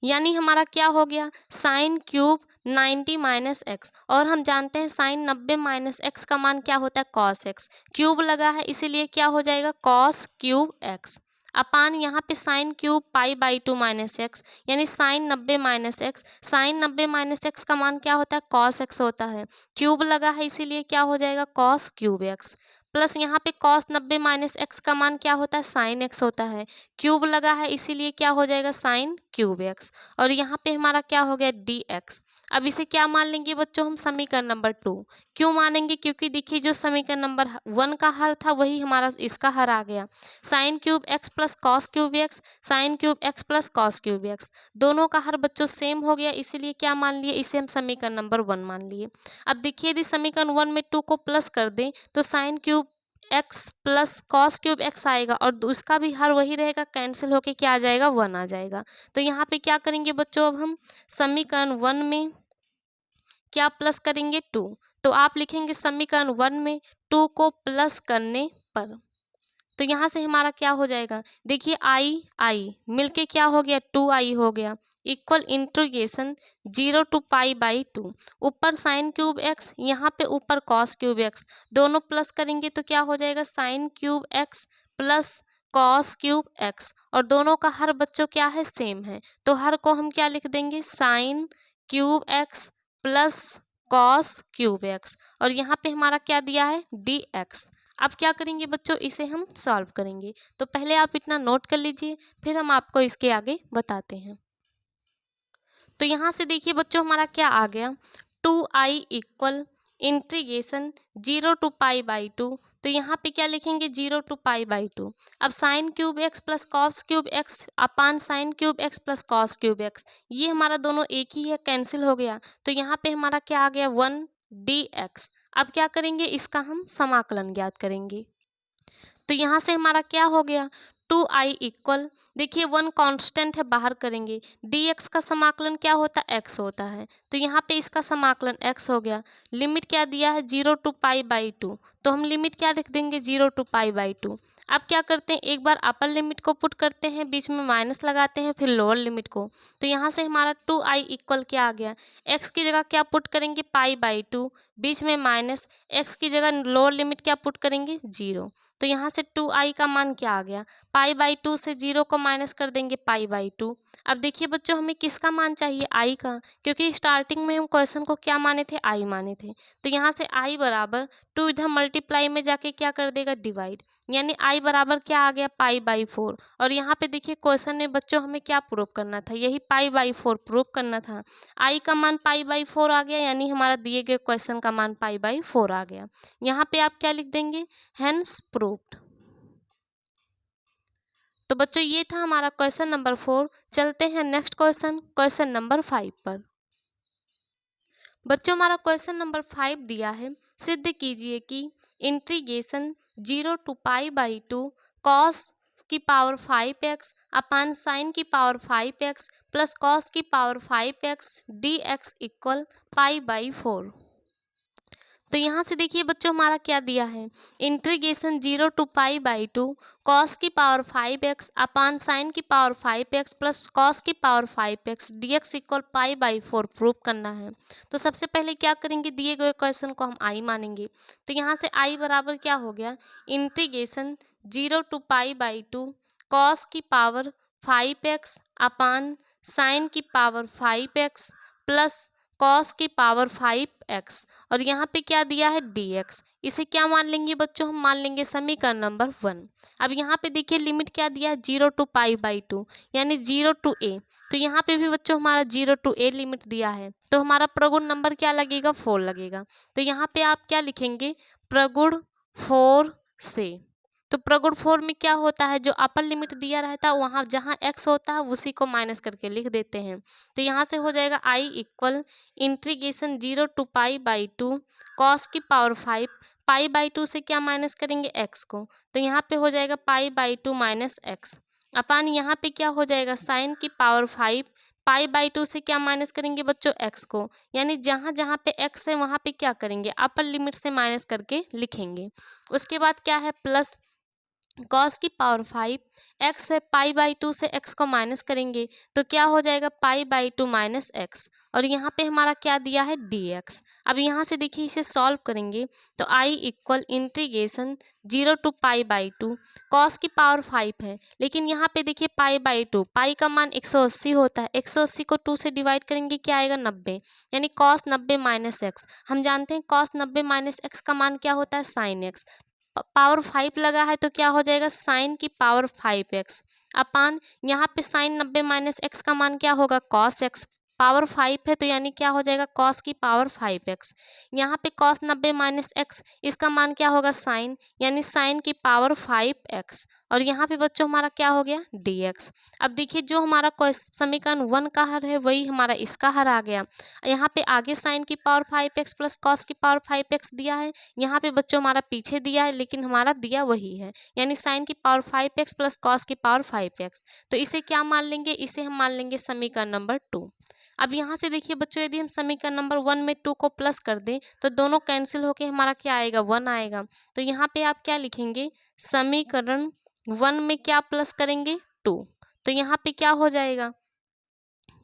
यानी हमारा क्या हो गया साइन क्यूब 90 माइनस एक्स। और हम जानते हैं साइन 90 माइनस एक्स का मान क्या होता है कॉस एक्स, क्यूब लगा है इसीलिए क्या हो जाएगा कॉस क्यूब एक्स अपान यहाँ पे साइन क्यूब π/2 माइनस एक्स, यानी sine 90 minus x. Sine 90 minus x का मान क्या होता है कॉस एक्स होता है, क्यूब लगा है इसीलिए क्या हो जाएगा कॉस क्यूब एक्स प्लस यहाँ पे कॉस 90 माइनस एक्स का मान क्या होता है, साइन एक्स होता है। क्यूब लगा है इसीलिए क्या हो जाएगा, साइन क्यूब एक्स। और यहाँ पे हमारा क्या हो गया, डी एक्स। अब इसे क्या मान लेंगे बच्चों, हम समीकरण नंबर 2। क्यों मानेंगे, क्योंकि देखिए जो समीकरण नंबर 1 का हर था वही हमारा इसका हर आ गया। Sign cube x plus cos cube x, sign cube x plus cos cube x, दोनों का हर बच्चों सेम हो गया, इसीलिए क्या मान लिए, इसे हम समीकरण नंबर 1 मान लिए। अब देखिए यदि समीकरण 1 में 2 को प्लस कर दें तो sign cube x plus cos cube x आएगा और उसका भी हर वही रहेगा, कैंसिल होके क्या आ जाएगा, 1 आ जाएगा। तो यहाँ पे क्या करेंगे बच्चों, अब हम समीकरण 1 में क्या प्लस करेंगे, 2। तो आप लिखेंगे समीकरण 1 में 2 को प्लस करने पर, तो यहाँ से हमारा क्या हो जाएगा, देखिए आई आई मिलके क्या हो गया, 2i हो गया, equal integration 0 to pi by 2। ऊपर साइन क्यूब एक्स, यहाँ पे ऊपर कॉस क्यूब एक्स, दोनों प्लस करेंगे तो क्या हो जाएगा, sine cube x plus cos cube x. और दोनों का हर बच्चों क्या है, सेम है, तो हर को हम क्या लिख देंगे, sign cube x plus cos cube x. और यहाँ पे हमारा क्या दिया है, डी एक्स। अब क्या करेंगे बच्चों, इसे हम सॉल्व करेंगे। तो पहले आप इतना नोट कर लीजिए, फिर हम आपको इसके आगे बताते हैं। तो यहाँ से देखिए बच्चों हमारा क्या आ गया, 2i equal integration 0 to pi by 2। तो यहाँ पे क्या लिखेंगे, 0 टू पाई बाई 2। अब sign cube x plus cos cube x upon sine cube x plus cos cube x, ये हमारा दोनों एक ही है, कैंसिल हो गया। तो यहाँ पे हमारा क्या आ गया, 1 डी एक्स। अब क्या करेंगे, इसका हम समाकलन ज्ञात करेंगे। तो यहाँ से हमारा क्या हो गया, 2i इक्वल, देखिए 1 कांस्टेंट है, बाहर करेंगे, dx का समाकलन क्या होता है, x होता है, तो यहाँ पे इसका समाकलन x हो गया। लिमिट क्या दिया है, 0 टू पाई बाई 2, तो हम लिमिट क्या लिख देंगे, 0 टू पाई बाई 2। अब क्या करते हैं, एक बार अपर लिमिट को पुट करते हैं, बीच में माइनस लगाते हैं, फिर लोअर लिमिट को। तो यहाँ से हमारा 2i इक्वल क्या आ गया, x की जगह क्या पुट करेंगे, पाई बाई 2, बीच में माइनस, x की जगह लोअर लिमिट क्या पुट करेंगे, 0। तो यहाँ से 2i का मान क्या आ गया, पाई बाई 2 से 0 को माइनस कर देंगे, पाई बाई 2। अब देखिए बच्चों हमें किसका मान चाहिए, i का, क्योंकि स्टार्टिंग में हम क्वेश्चन को क्या माने थे, i माने थे। तो यहाँ से i बराबर 2 इधर मल्टीप्लाई में जाके क्या कर देगा, डिवाइड, यानी i बराबर क्या आ गया, पाई बाई 4। और यहाँ पे देखिए क्वेश्चन में बच्चों हमें क्या प्रूव करना था, यही पाई बाई 4 प्रूव करना था। i का मान पाई बाई 4 आ गया, यानी हमारा दिए गए क्वेश्चन का मान पाई बाई 4 आ गया। यहाँ पे आप क्या लिख देंगे, हेंस प्रूव्ड। तो बच्चों ये था हमारा क्वेश्चन नंबर 4। चलते हैं नेक्स्ट क्वेश्चन, क्वेश्चन नंबर 5 पर। बच्चों हमारा क्वेश्चन नंबर 5 दिया है, सिद्ध कीजिए कि integration 0 to pi by 2 cos की पावर 5x अपान साइन की पावर 5x प्लस कॉस की power 5x d x equal pi by 4। तो यहाँ से देखिए बच्चों हमारा क्या दिया है, integration 0 to pi by 2 cos की पावर 5x अपान साइन की पावर 5x प्लस कॉस की power 5x dx equal pi by 4 prove करना है। तो सबसे पहले क्या करेंगे, दिए गए क्वेश्चन को हम i मानेंगे। तो यहाँ से i बराबर क्या हो गया, integration 0 to pi by 2 cos की पावर 5x अपान साइन की पावर 5x प्लस कॉस की पावर 5x, और यहाँ पे क्या दिया है, dx। इसे क्या मान लेंगे बच्चों, हम मान लेंगे समीकरण नंबर 1। अब यहाँ पे देखिए लिमिट क्या दिया है, 0 टू पाई बाई 2, यानी 0 टू a। तो यहाँ पे भी बच्चों हमारा 0 टू a लिमिट दिया है, तो हमारा प्रगुण नंबर क्या लगेगा, 4 लगेगा। तो यहाँ पे आप क्या लिखेंगे, प्रगुण 4 से। तो प्रगुण 4 में क्या होता है, जो अपर लिमिट दिया रहता है वहाँ जहाँ x होता है उसी को माइनस करके लिख देते हैं। तो यहाँ से हो जाएगा i equal integration 0 to pi by 2 cos की पावर 5, पाई बाई 2 से क्या माइनस करेंगे, x को। तो यहाँ पे हो जाएगा पाई बाई 2 माइनस एक्स अपान यहाँ पे क्या हो जाएगा, साइन की पावर 5, पाई बाई 2 से क्या माइनस करेंगे बच्चों, x को, यानी जहाँ जहाँ पे x है वहाँ पे क्या करेंगे, अपर लिमिट से माइनस करके लिखेंगे। उसके बाद क्या है, प्लस कॉस की पावर 5, एक्स है, पाई बाई 2 से x को माइनस करेंगे तो क्या हो जाएगा, पाई बाई 2 माइनस एक्स, और यहाँ पे हमारा क्या दिया है, dx। अब यहाँ से देखिए इसे सॉल्व करेंगे तो i equal integration 0 to pi by 2 cos की पावर 5 है, लेकिन यहाँ पे देखिए पाई बाई 2, पाई का मान 180 होता है, 180 को 2 से डिवाइड करेंगे क्या आएगा, 90, यानी कॉस 90 माइनस एक्स। हम जानते हैं कॉस 90 माइनस एक्स का मान क्या होता है, साइन एक्स। पावर 5 लगा है तो क्या हो जाएगा साइन की पावर 5x अपान यहाँ पे साइन 90 माइनस एक्स का मान क्या होगा कॉस एक्स। पावर 5 है तो यानी क्या हो जाएगा कॉस की पावर 5x। यहाँ पे कॉस 90 माइनस एक्स इसका मान क्या होगा साइन यानी साइन की पावर 5x। और यहाँ पे बच्चों हमारा क्या हो गया dx। अब देखिए जो हमारा समीकरण 1 का हर है वही हमारा इसका हर आ गया। यहाँ पे आगे साइन की पावर 5x प्लस कॉस की पावर 5x दिया है, यहाँ पे बच्चों हमारा पीछे दिया है लेकिन हमारा दिया वही है यानी साइन की पावर 5x प्लस कॉस की पावर 5x। तो इसे क्या मान लेंगे, इसे हम मान लेंगे समीकरण नंबर 2। अब यहाँ से देखिए बच्चों यदि हम समीकरण नंबर 1 में 2 को प्लस कर दें तो दोनों कैंसिल होके हमारा क्या आएगा 1 आएगा। तो यहाँ पे आप क्या लिखेंगे समीकरण 1 में क्या प्लस करेंगे 2। तो यहाँ पे क्या हो जाएगा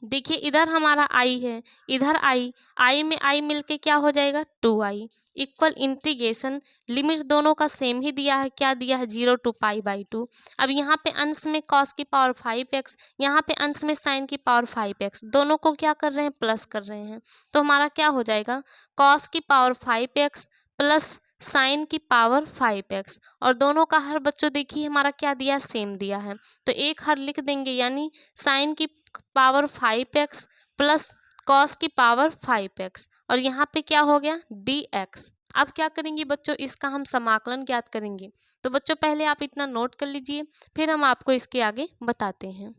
देखिए इधर हमारा i है इधर i में i मिलके क्या हो जाएगा 2i इक्वल इंटीग्रेशन लिमिट दोनों का सेम ही दिया है, क्या दिया है 0 to π/2। अब यहाँ पे अंश में cos की पावर 5x यहाँ पे अंश में sin की पावर 5x दोनों को क्या कर रहे हैं प्लस कर रहे हैं। तो हमारा क्या हो जाएगा cos की पावर 5x प्लस साइन की पावर 5x और दोनों का हर बच्चों देखिए हमारा क्या दिया सेम दिया है तो एक हर लिख देंगे यानी साइन की पावर 5x प्लस कॉस की पावर 5x और यहाँ पे क्या हो गया dx। अब क्या करेंगे बच्चों इसका हम समाकलन ज्ञात करेंगे। तो बच्चों पहले आप इतना नोट कर लीजिए फिर हम आपको इसके आगे बताते हैं।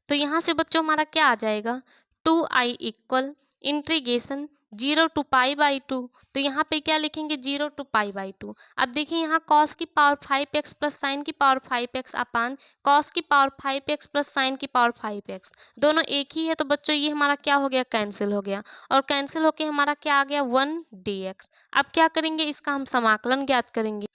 तो यहाँ से बच्चों हमारा क्या आ जाएगा 2i इक्वल इंटीग्रेशन 0 to π/2। तो यहाँ पे क्या लिखेंगे 0 to π/2। अब देखिए यहाँ cos की पावर 5x प्लस साइन की पावर 5x अपान cos की पावर 5x प्लस साइन की पावर 5x दोनों एक ही है तो बच्चों ये हमारा क्या हो गया कैंसिल हो गया और कैंसिल होके हमारा क्या आ गया 1 dx। अब क्या करेंगे इसका हम समाकलन ज्ञात करेंगे।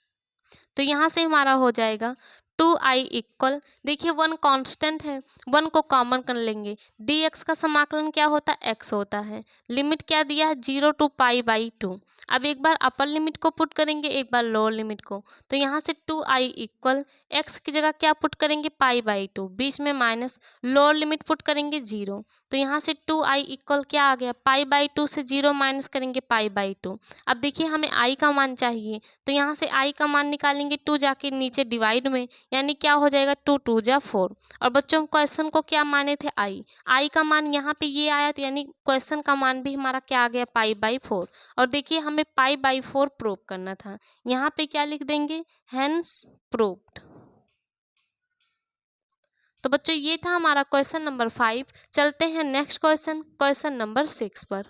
तो यहाँ से हमारा हो जाएगा 2i इक्वल देखिए 1 कांस्टेंट है 1 को कॉमन कर लेंगे dx का समाकलन क्या होता है x होता है। लिमिट क्या दिया है 0 to π/2। अब एक बार अपर लिमिट को पुट करेंगे एक बार लोअर लिमिट को। तो यहाँ से 2i इक्वल x की जगह क्या पुट करेंगे π/2 बीच में माइनस लोअर लिमिट पुट करेंगे 0। तो यहाँ से 2i इक्वल क्या आ गया π/2 से 0 माइनस करेंगे π/2। अब देखिए हमें i का मान चाहिए तो यहाँ से i का मान निकालेंगे 2 जाके नीचे डिवाइड में यानी क्या हो जाएगा 2 2 जा 4। और बच्चों क्वेश्चन को क्या माने थे i का मान यहाँ पे ये आया तो यानी क्वेश्चन का मान भी हमारा क्या आ गया π/4। और देखिए हमें π/4 प्रूव करना था यहाँ पे क्या लिख देंगे हेंस प्रूव्ड। तो बच्चों ये था हमारा क्वेश्चन नंबर 5। चलते हैं नेक्स्ट क्वेश्चन नंबर 6 पर।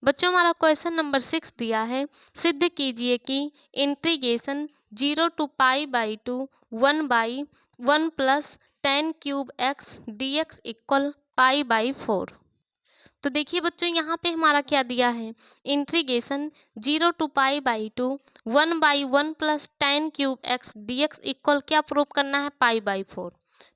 बच्चों हमारा क्वेश्चन नंबर 6 दिया है सिद्ध कीजिए कि integration 0 to π/2 1/1 plus 10³ x dx equal π/4। तो देखिए बच्चों यहाँ पे हमारा क्या दिया है integration 0 to π/2 1/1 plus 10³ x dx equal क्या प्रूव करना है π/4।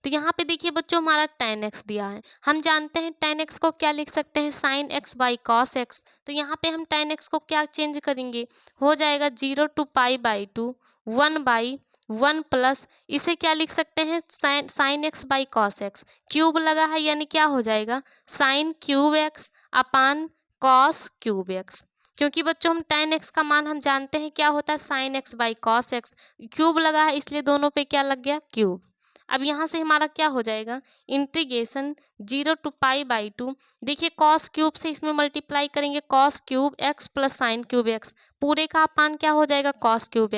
तो यहाँ पे देखिए बच्चों हमारा 10x दिया है, हम जानते हैं 10x को क्या लिख सकते हैं sine x by cos x. तो यहाँ पे हम 10x को क्या चेंज करेंगे हो जाएगा 0 to π/2 1/1 प्लस इसे क्या लिख सकते हैं sine x by cos x cube लगा है यानी क्या हो जाएगा साइन क्यूब एक्स अपान कॉस क्यूब एक्स। क्योंकि बच्चों हम 10x का मान हम जानते हैं क्या होता है sine x by cos x cube लगा है इसलिए दोनों पे क्या लग गया क्यूब। अब यहाँ से हमारा क्या हो जाएगा इंटीग्रेशन 0 to π/2 देखिए कॉस क्यूब से इसमें मल्टीप्लाई करेंगे cos cube x plus sine cube x पूरे का अपान क्या हो जाएगा कॉस क्यूब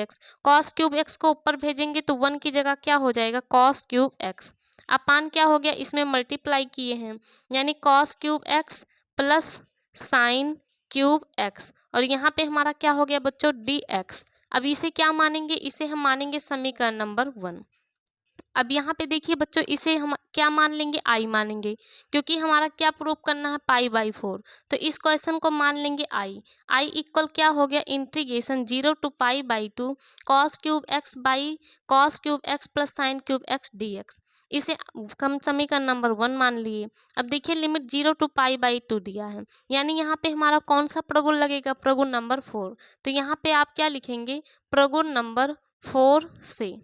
एक्स को ऊपर भेजेंगे तो 1 की जगह क्या हो जाएगा कॉस क्यूब एक्स अपान क्या हो गया इसमें मल्टीप्लाई किए हैं यानी cos cube x plus sine cube x और यहाँ पे हमारा क्या हो गया बच्चों dx। अब इसे क्या मानेंगे इसे हम मानेंगे समीकरण नंबर 1। अब यहाँ पे देखिए बच्चों इसे हम क्या मान लेंगे i मानेंगे क्योंकि हमारा क्या प्रूव करना है π/4। तो इस क्वेश्चन को मान लेंगे i इक्वल क्या हो गया integration 0 to π/2 cos cube x by cos cube x plus sine cube x dx। इसे हम समीकरण नंबर 1 मान लिए। अब देखिए लिमिट 0 to π/2 दिया है यानी यहाँ पे हमारा कौन सा प्रगुण लगेगा प्रगुण नंबर 4। तो यहाँ पे आप क्या लिखेंगे प्रगुण नंबर 4 से।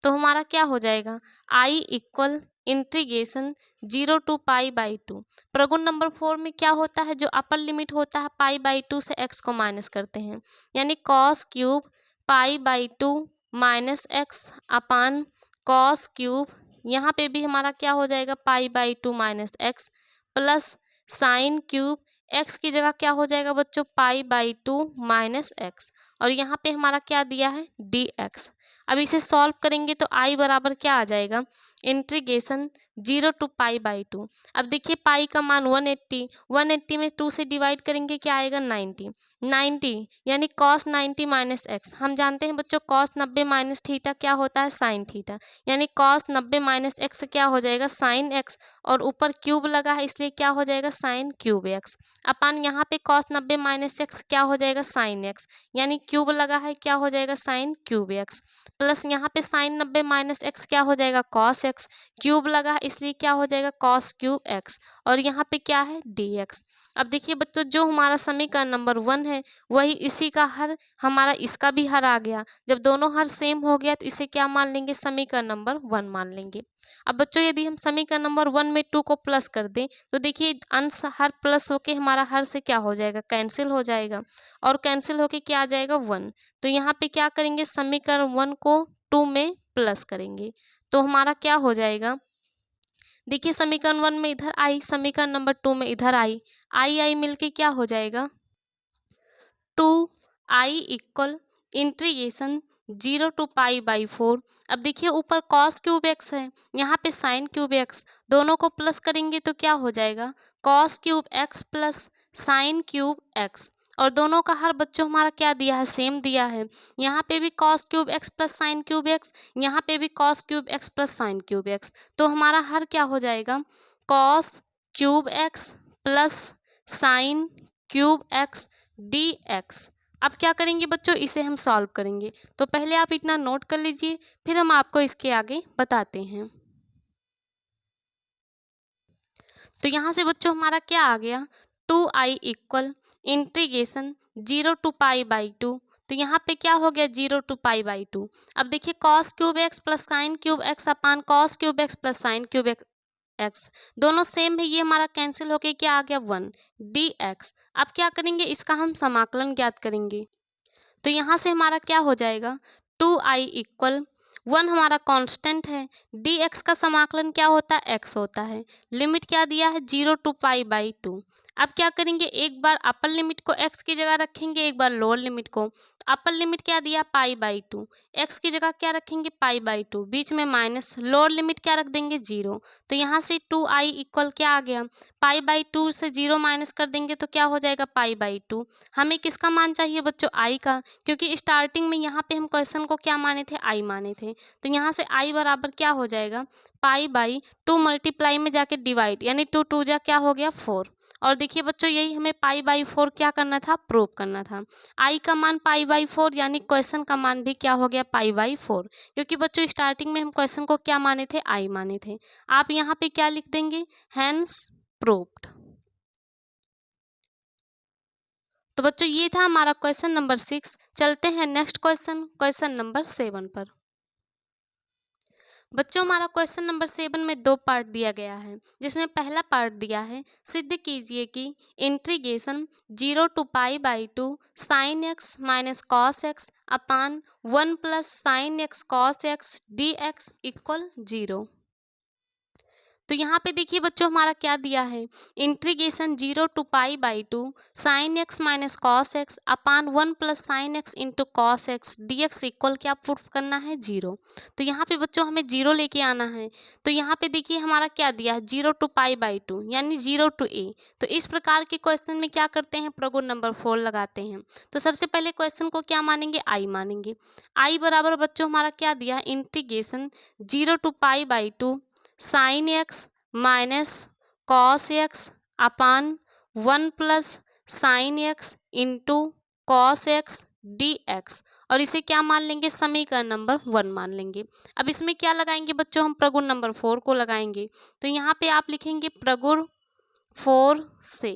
तो हमारा क्या हो जाएगा, I equal integration 0 to pi by 2। प्रगुण नंबर 4 में क्या होता है, जो अपर लिमिट होता है पाई बाई 2 से x को माइनस करते हैं, यानी cos cube pi by 2 minus x upon cos cube, यहाँ पे भी हमारा क्या हो जाएगा, पाई by 2 minus x plus sine cube, x की जगह क्या हो जाएगा बच्चों, पाई बाई 2 माइनस एक्स, और यहाँ पे हमारा क्या दिया है, डी एक्स। अब इसे सॉल्व करेंगे तो आई बराबर क्या आ जाएगा, इंटीग्रेशन 0 टू पाई बाई 2। अब देखिए पाई का मान 180, 180 में 2 से डिवाइड करेंगे क्या आएगा, 90, 90 यानी कॉस 90 माइनस एक्स। हम जानते हैं बच्चों कॉस 90 माइनस थीटा क्या होता है, साइन थीटा, यानी कॉस 90 माइनस एक्स क्या हो जाएगा, साइन एक्स, और ऊपर क्यूब लगा है इसलिए क्या हो जाएगा, साइन क्यूब एक्स अपन यहाँ पे कॉस 90 माइनस एक्स क्या हो जाएगा, साइन एक्स, यानी क्यूब लगा है क्या हो जाएगा, साइन क्यूब एक्स, प्लस यहाँ पे साइन 90 माइनस एक्स क्या हो जाएगा, कॉस एक्स, क्यूब लगा है इसलिए क्या हो जाएगा, कॉस क्यूब एक्स, और यहाँ पे क्या है, डी एक्स। अब देखिए बच्चों जो हमारा समीकरण नंबर 1 है वही इसी का हर, हमारा इसका भी हर आ गया। जब दोनों हर सेम हो गया तो इसे क्या मान लेंगे, समीकरण नंबर 1 मान लेंगे। अब बच्चों यदि हम समीकरण नंबर 1 में 2 को प्लस कर दें तो देखिए अंश हर प्लस होके हमारा हर से क्या हो जाएगा, कैंसिल हो जाएगा, और कैंसिल होके क्या आ जाएगा, 1। तो यहाँ पे क्या करेंगे, समीकरण 1 को 2 में प्लस करेंगे तो हमारा क्या हो जाएगा, देखिए समीकरण 1 में इधर आई, समीकरण नंबर 2 में इधर आई, आई मिलके क्या हो जाएगा, 2i equal integration 0 to pi by 4। अब देखिए ऊपर कॉस क्यूब एक्स है, यहाँ पे साइन क्यूब एक्स, दोनों को प्लस करेंगे तो क्या हो जाएगा, cos cube x plus sine cube x, और दोनों का हर बच्चों हमारा क्या दिया है, सेम दिया है। यहाँ पे भी cos cube x plus sine cube x, यहाँ पे भी cos cube x plus sine cube x, तो हमारा हर क्या हो जाएगा, cos cube x plus sine cube x d x. अब क्या करेंगे बच्चों, इसे हम सॉल्व करेंगे, तो पहले आप इतना नोट कर लीजिए फिर हम आपको इसके आगे बताते हैं। तो यहाँ से बच्चों हमारा क्या आ गया, 2i equal integration 0 to pi by 2। तो यहाँ पे क्या हो गया, 0 टू पाई बाई 2। अब देखिए cos cube x plus sine cube x अपान cos cube x plus sine cube x, दोनों सेम है, ये हमारा कैंसिल होके क्या आ गया, 1 डी एक्स। अब क्या करेंगे, इसका हम समाकलन ज्ञात करेंगे, तो यहाँ से हमारा क्या हो जाएगा, 2i इक्वल 1 हमारा कांस्टेंट है, डी एक्स का समाकलन क्या होता है, x होता है, लिमिट क्या दिया है, 0 टू पाई बाई 2। अब क्या करेंगे, एक बार अपर लिमिट को x की जगह रखेंगे, एक बार लोअर लिमिट को। अपर लिमिट क्या दिया, पाई बाई 2, एक्स की जगह क्या रखेंगे, पाई बाई 2, बीच में माइनस, लोअर लिमिट क्या रख देंगे, 0। तो यहाँ से 2i इक्वल क्या आ गया, पाई बाई 2 से 0 माइनस कर देंगे तो क्या हो जाएगा, पाई बाई 2। हमें किसका मान चाहिए बच्चों, i का, क्योंकि स्टार्टिंग में यहाँ पे हम क्वेश्चन को क्या माने थे, आई माने थे, तो यहाँ से आई बराबर क्या हो जाएगा, पाई बाई 2 मल्टीप्लाई में जाके डिवाइड, यानी 2 2 जा क्या हो गया, 4। और देखिए बच्चों यही हमें पाई बाई 4 क्या करना था, प्रूव करना था। आई का मान पाई बाई 4 यानी क्वेश्चन का मान भी क्या हो गया, पाई बाई 4, क्योंकि बच्चों स्टार्टिंग में हम क्वेश्चन को क्या माने थे, आई माने थे। आप यहाँ पे क्या लिख देंगे, हैंस प्रूव्ड। तो बच्चों ये था हमारा क्वेश्चन नंबर 6। चलते हैं नेक्स्ट क्वेश्चन, क्वेश्चन नंबर 7 पर। बच्चों हमारा क्वेश्चन नंबर 7 में 2 पार्ट दिया गया है, जिसमें पहला पार्ट दिया है, सिद्ध कीजिए कि integration 0 to pi by 2 sine x minus cos x upon 1 plus sine x cos x d x equal 0। तो यहाँ पे देखिए बच्चों हमारा क्या दिया है, integration 0 to pi by 2 sine x minus cos x upon 1 plus sine x into cos x d x equal क्या प्रूफ करना है, 0। तो यहाँ पे बच्चों हमें 0 लेके आना है, तो यहाँ पे देखिए हमारा क्या दिया है, 0 टू पाई बाई 2 यानी 0 टू a। तो इस प्रकार के क्वेश्चन में क्या करते हैं, प्रगुण नंबर 4 लगाते हैं। तो सबसे पहले क्वेश्चन को क्या मानेंगे, आई मानेंगे। आई बराबर बच्चों हमारा क्या दिया है, integration 0 to pi by 2 sine x minus cos x upon 1 plus sine x into cos x d x, और इसे क्या मान लेंगे, समीकरण नंबर 1 मान लेंगे। अब इसमें क्या लगाएंगे बच्चों, हम प्रगुण नंबर 4 को लगाएंगे, तो यहाँ पे आप लिखेंगे प्रगुण 4 से,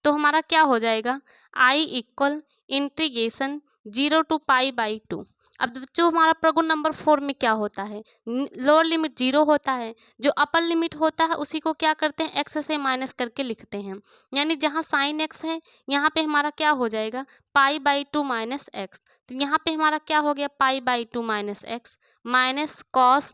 तो हमारा क्या हो जाएगा, I equal integration 0 to pi by 2। अब बच्चों हमारा प्रगुण नंबर 4 में क्या होता है, लोअर लिमिट 0 होता है, जो अपर लिमिट होता है उसी को क्या करते हैं x से माइनस करके लिखते हैं। यानी जहाँ साइन x है यहाँ पे हमारा क्या हो जाएगा π/2 माइनस एक्स। तो यहाँ पे हमारा क्या हो गया π/2 minus x minus cos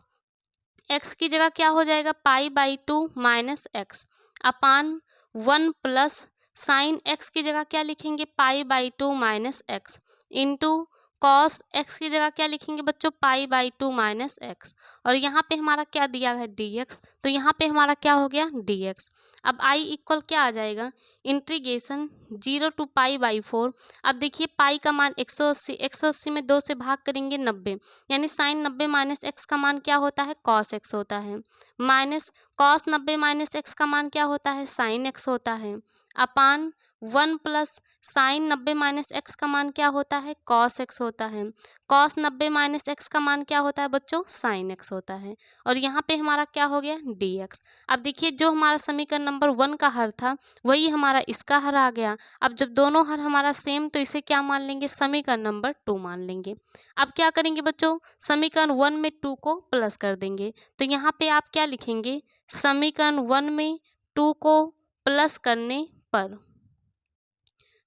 x की जगह क्या हो जाएगा π/2 minus x upon 1 plus sine x की जगह क्या लिखेंगे π/2 minus x into cos x की जगह क्या लिखेंगे बच्चों π/2 माइनस एक्स। और यहाँ पे हमारा क्या दिया है dx, तो यहाँ पे हमारा क्या हो गया dx। अब i इक्वल क्या आ जाएगा इंटीग्रेशन 0 टू π/4। अब देखिए पाई का मान 180, 180 में 2 से भाग करेंगे 90, यानी साइन 90 माइनस एक्स का मान क्या होता है कॉस एक्स होता है, माइनस कॉस 90 माइनस एक्स का मान क्या होता है साइन एक्स होता है, अपान 1 प्लस साइन 90 माइनस एक्स का मान क्या होता है कॉस एक्स होता है, कॉस 90 माइनस एक्स का मान क्या होता है बच्चों साइन एक्स होता है। और यहाँ पे हमारा क्या हो गया dx। अब देखिए जो हमारा समीकरण नंबर 1 का हर था वही हमारा इसका हर आ गया। अब जब दोनों हर हमारा सेम तो इसे क्या मान लेंगे समीकरण नंबर 2 मान लेंगे। अब क्या करेंगे बच्चों समीकरण 1 में 2 को प्लस कर देंगे, तो यहाँ पे आप क्या लिखेंगे समीकरण 1 में 2 को प्लस करने पर,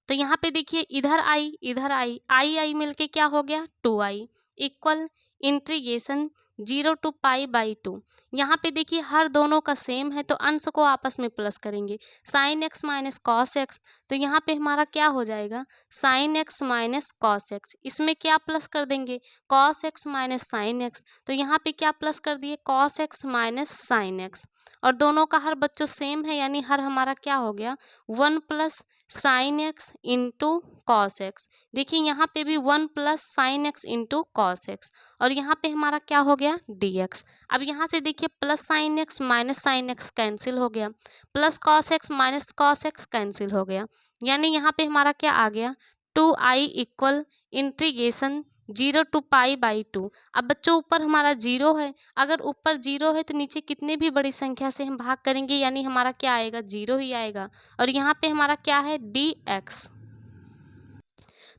तो यहाँ पे देखिए इधर आई मिलके क्या हो गया 2i इक्वल इंटीग्रेशन 0 टू π/2। यहाँ पे देखिए हर दोनों का सेम है तो अंश को आपस में प्लस करेंगे sign x minus cos x, तो यहाँ पे हमारा क्या हो जाएगा sign x minus cos x, इसमें क्या प्लस कर देंगे cos x minus sign x, तो यहाँ पे क्या प्लस कर दिए cos x minus sign x. और दोनों का हर बच्चों सेम है यानी हर हमारा क्या हो गया 1 plus sine x into cos x. देखिए यहाँ पे भी 1 plus sine x into cos x, और यहाँ पे हमारा क्या हो गया dx। अब यहाँ से देखिए plus sine x minus sine x cancel हो गया, plus cos x minus cos x cancel हो गया, यानी यहाँ पे हमारा क्या आ गया 2i इक्वल इंटीग्रेशन 0 टू π/2। अब बच्चों ऊपर हमारा 0 है, अगर ऊपर 0 है तो नीचे कितने भी बड़ी संख्या से हम भाग करेंगे यानी हमारा क्या आएगा 0 ही आएगा। और यहाँ पे हमारा क्या है dx,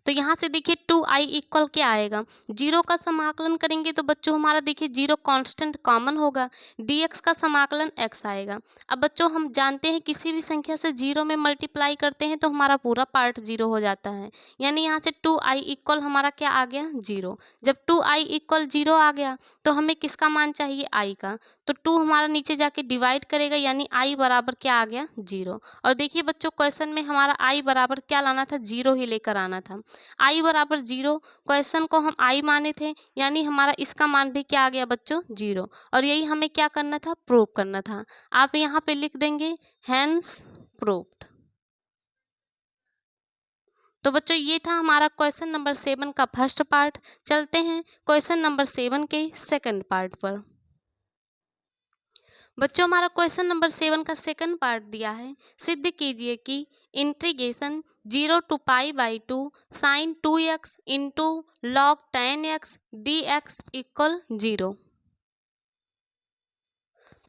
तो यहाँ से देखिए 2i इक्वल क्या आएगा 0 का समाकलन करेंगे तो बच्चों हमारा देखिए 0 कांस्टेंट कॉमन होगा, dx का समाकलन x आएगा। अब बच्चों हम जानते हैं किसी भी संख्या से 0 में मल्टीप्लाई करते हैं तो हमारा पूरा पार्ट 0 हो जाता है, यानी यहाँ से 2i इक्वल हमारा क्या आ गया 0। जब 2i इक्वल 0 आ गया तो हमें किसका मान चाहिए i का, तो 2 हमारा नीचे जाके डिवाइड करेगा यानी i बराबर क्या आ गया 0। और देखिए बच्चों क्वेश्चन में हमारा i बराबर क्या लाना था 0 ही लेकर आना था, i बराबर 0, क्वेश्चन को हम i माने थे यानी हमारा इसका मान भी क्या आ गया बच्चों 0, और यही हमें क्या करना था प्रूव करना था। आप यहाँ पे लिख देंगे हैंस प्रूव्ड। तो बच्चों ये था हमारा क्वेश्चन नंबर 7 का फर्स्ट पार्ट। चलते हैं क्वेश्चन नंबर 7 के सेकंड पार्ट पर। बच्चों हमारा क्वेश्चन नंबर 7 का सेकंड पार्ट दिया है, सिद्ध कीजिए कि integration 0 to π/2 sine 2x into log 10x dx equal 0।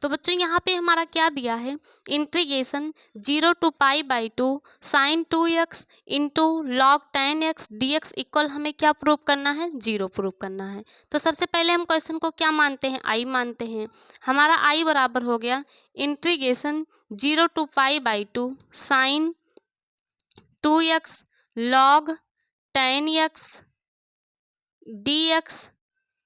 तो बच्चों यहाँ पे हमारा क्या दिया है integration 0 to π/2 sine 2x into log 10x dx equal हमें क्या प्रूव करना है 0 प्रूव करना है। तो सबसे पहले हम क्वेश्चन को क्या मानते हैं i मानते हैं, हमारा i बराबर हो गया integration 0 to π/2 sine 2x log 10x dx,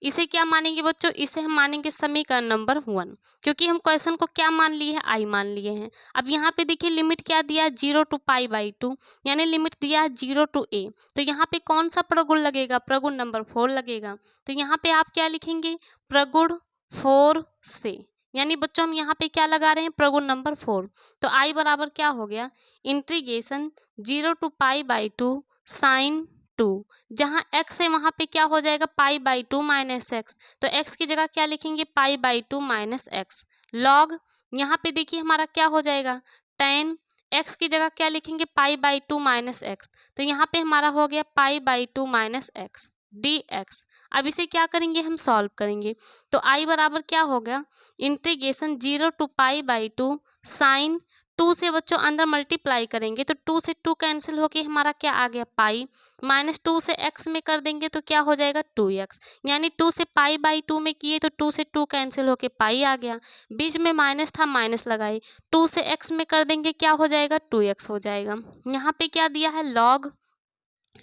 इसे क्या मानेंगे बच्चों इसे हम मानेंगे समीकरण नंबर 1, क्योंकि हम क्वेश्चन को क्या मान लिए हैं i मान लिए हैं। अब यहाँ पे देखिए लिमिट क्या दिया है 0 टू π/2 यानी लिमिट दिया है 0 टू a, तो यहाँ पे कौन सा प्रगुण लगेगा प्रगुण नंबर 4 लगेगा। तो यहाँ पे आप क्या लिखेंगे प्रगुण 4 से, यानी बच्चों हम यहाँ पे क्या लगा रहे हैं प्रगुण नंबर 4। तो i बराबर क्या हो गया इंटीग्रेशन 0 टू π/2 साइन 2, जहाँ x है वहाँ पे क्या हो जाएगा π/2 माइनस एक्स, तो x की जगह क्या लिखेंगे π/2 माइनस एक्स लॉग, यहाँ पे देखिए हमारा क्या हो जाएगा 10, x की जगह क्या लिखेंगे π/2 माइनस एक्स, तो यहाँ पे हमारा हो गया π/2 माइनस एक्स dx। अब इसे क्या करेंगे हम सॉल्व करेंगे, तो i बराबर क्या हो गया इंटीग्रेशन 0 टू π/2 साइन 2 से बच्चों अंदर मल्टीप्लाई करेंगे तो 2 से 2 कैंसिल होके हमारा क्या आ गया पाई, माइनस 2 से x में कर देंगे तो क्या हो जाएगा 2x, यानी 2 से पाई बाई 2 में किए तो 2 से 2 कैंसिल होके पाई आ गया, बीच में माइनस था माइनस लगाई, 2 से x में कर देंगे क्या हो जाएगा 2x हो जाएगा। यहाँ पे क्या दिया है लॉग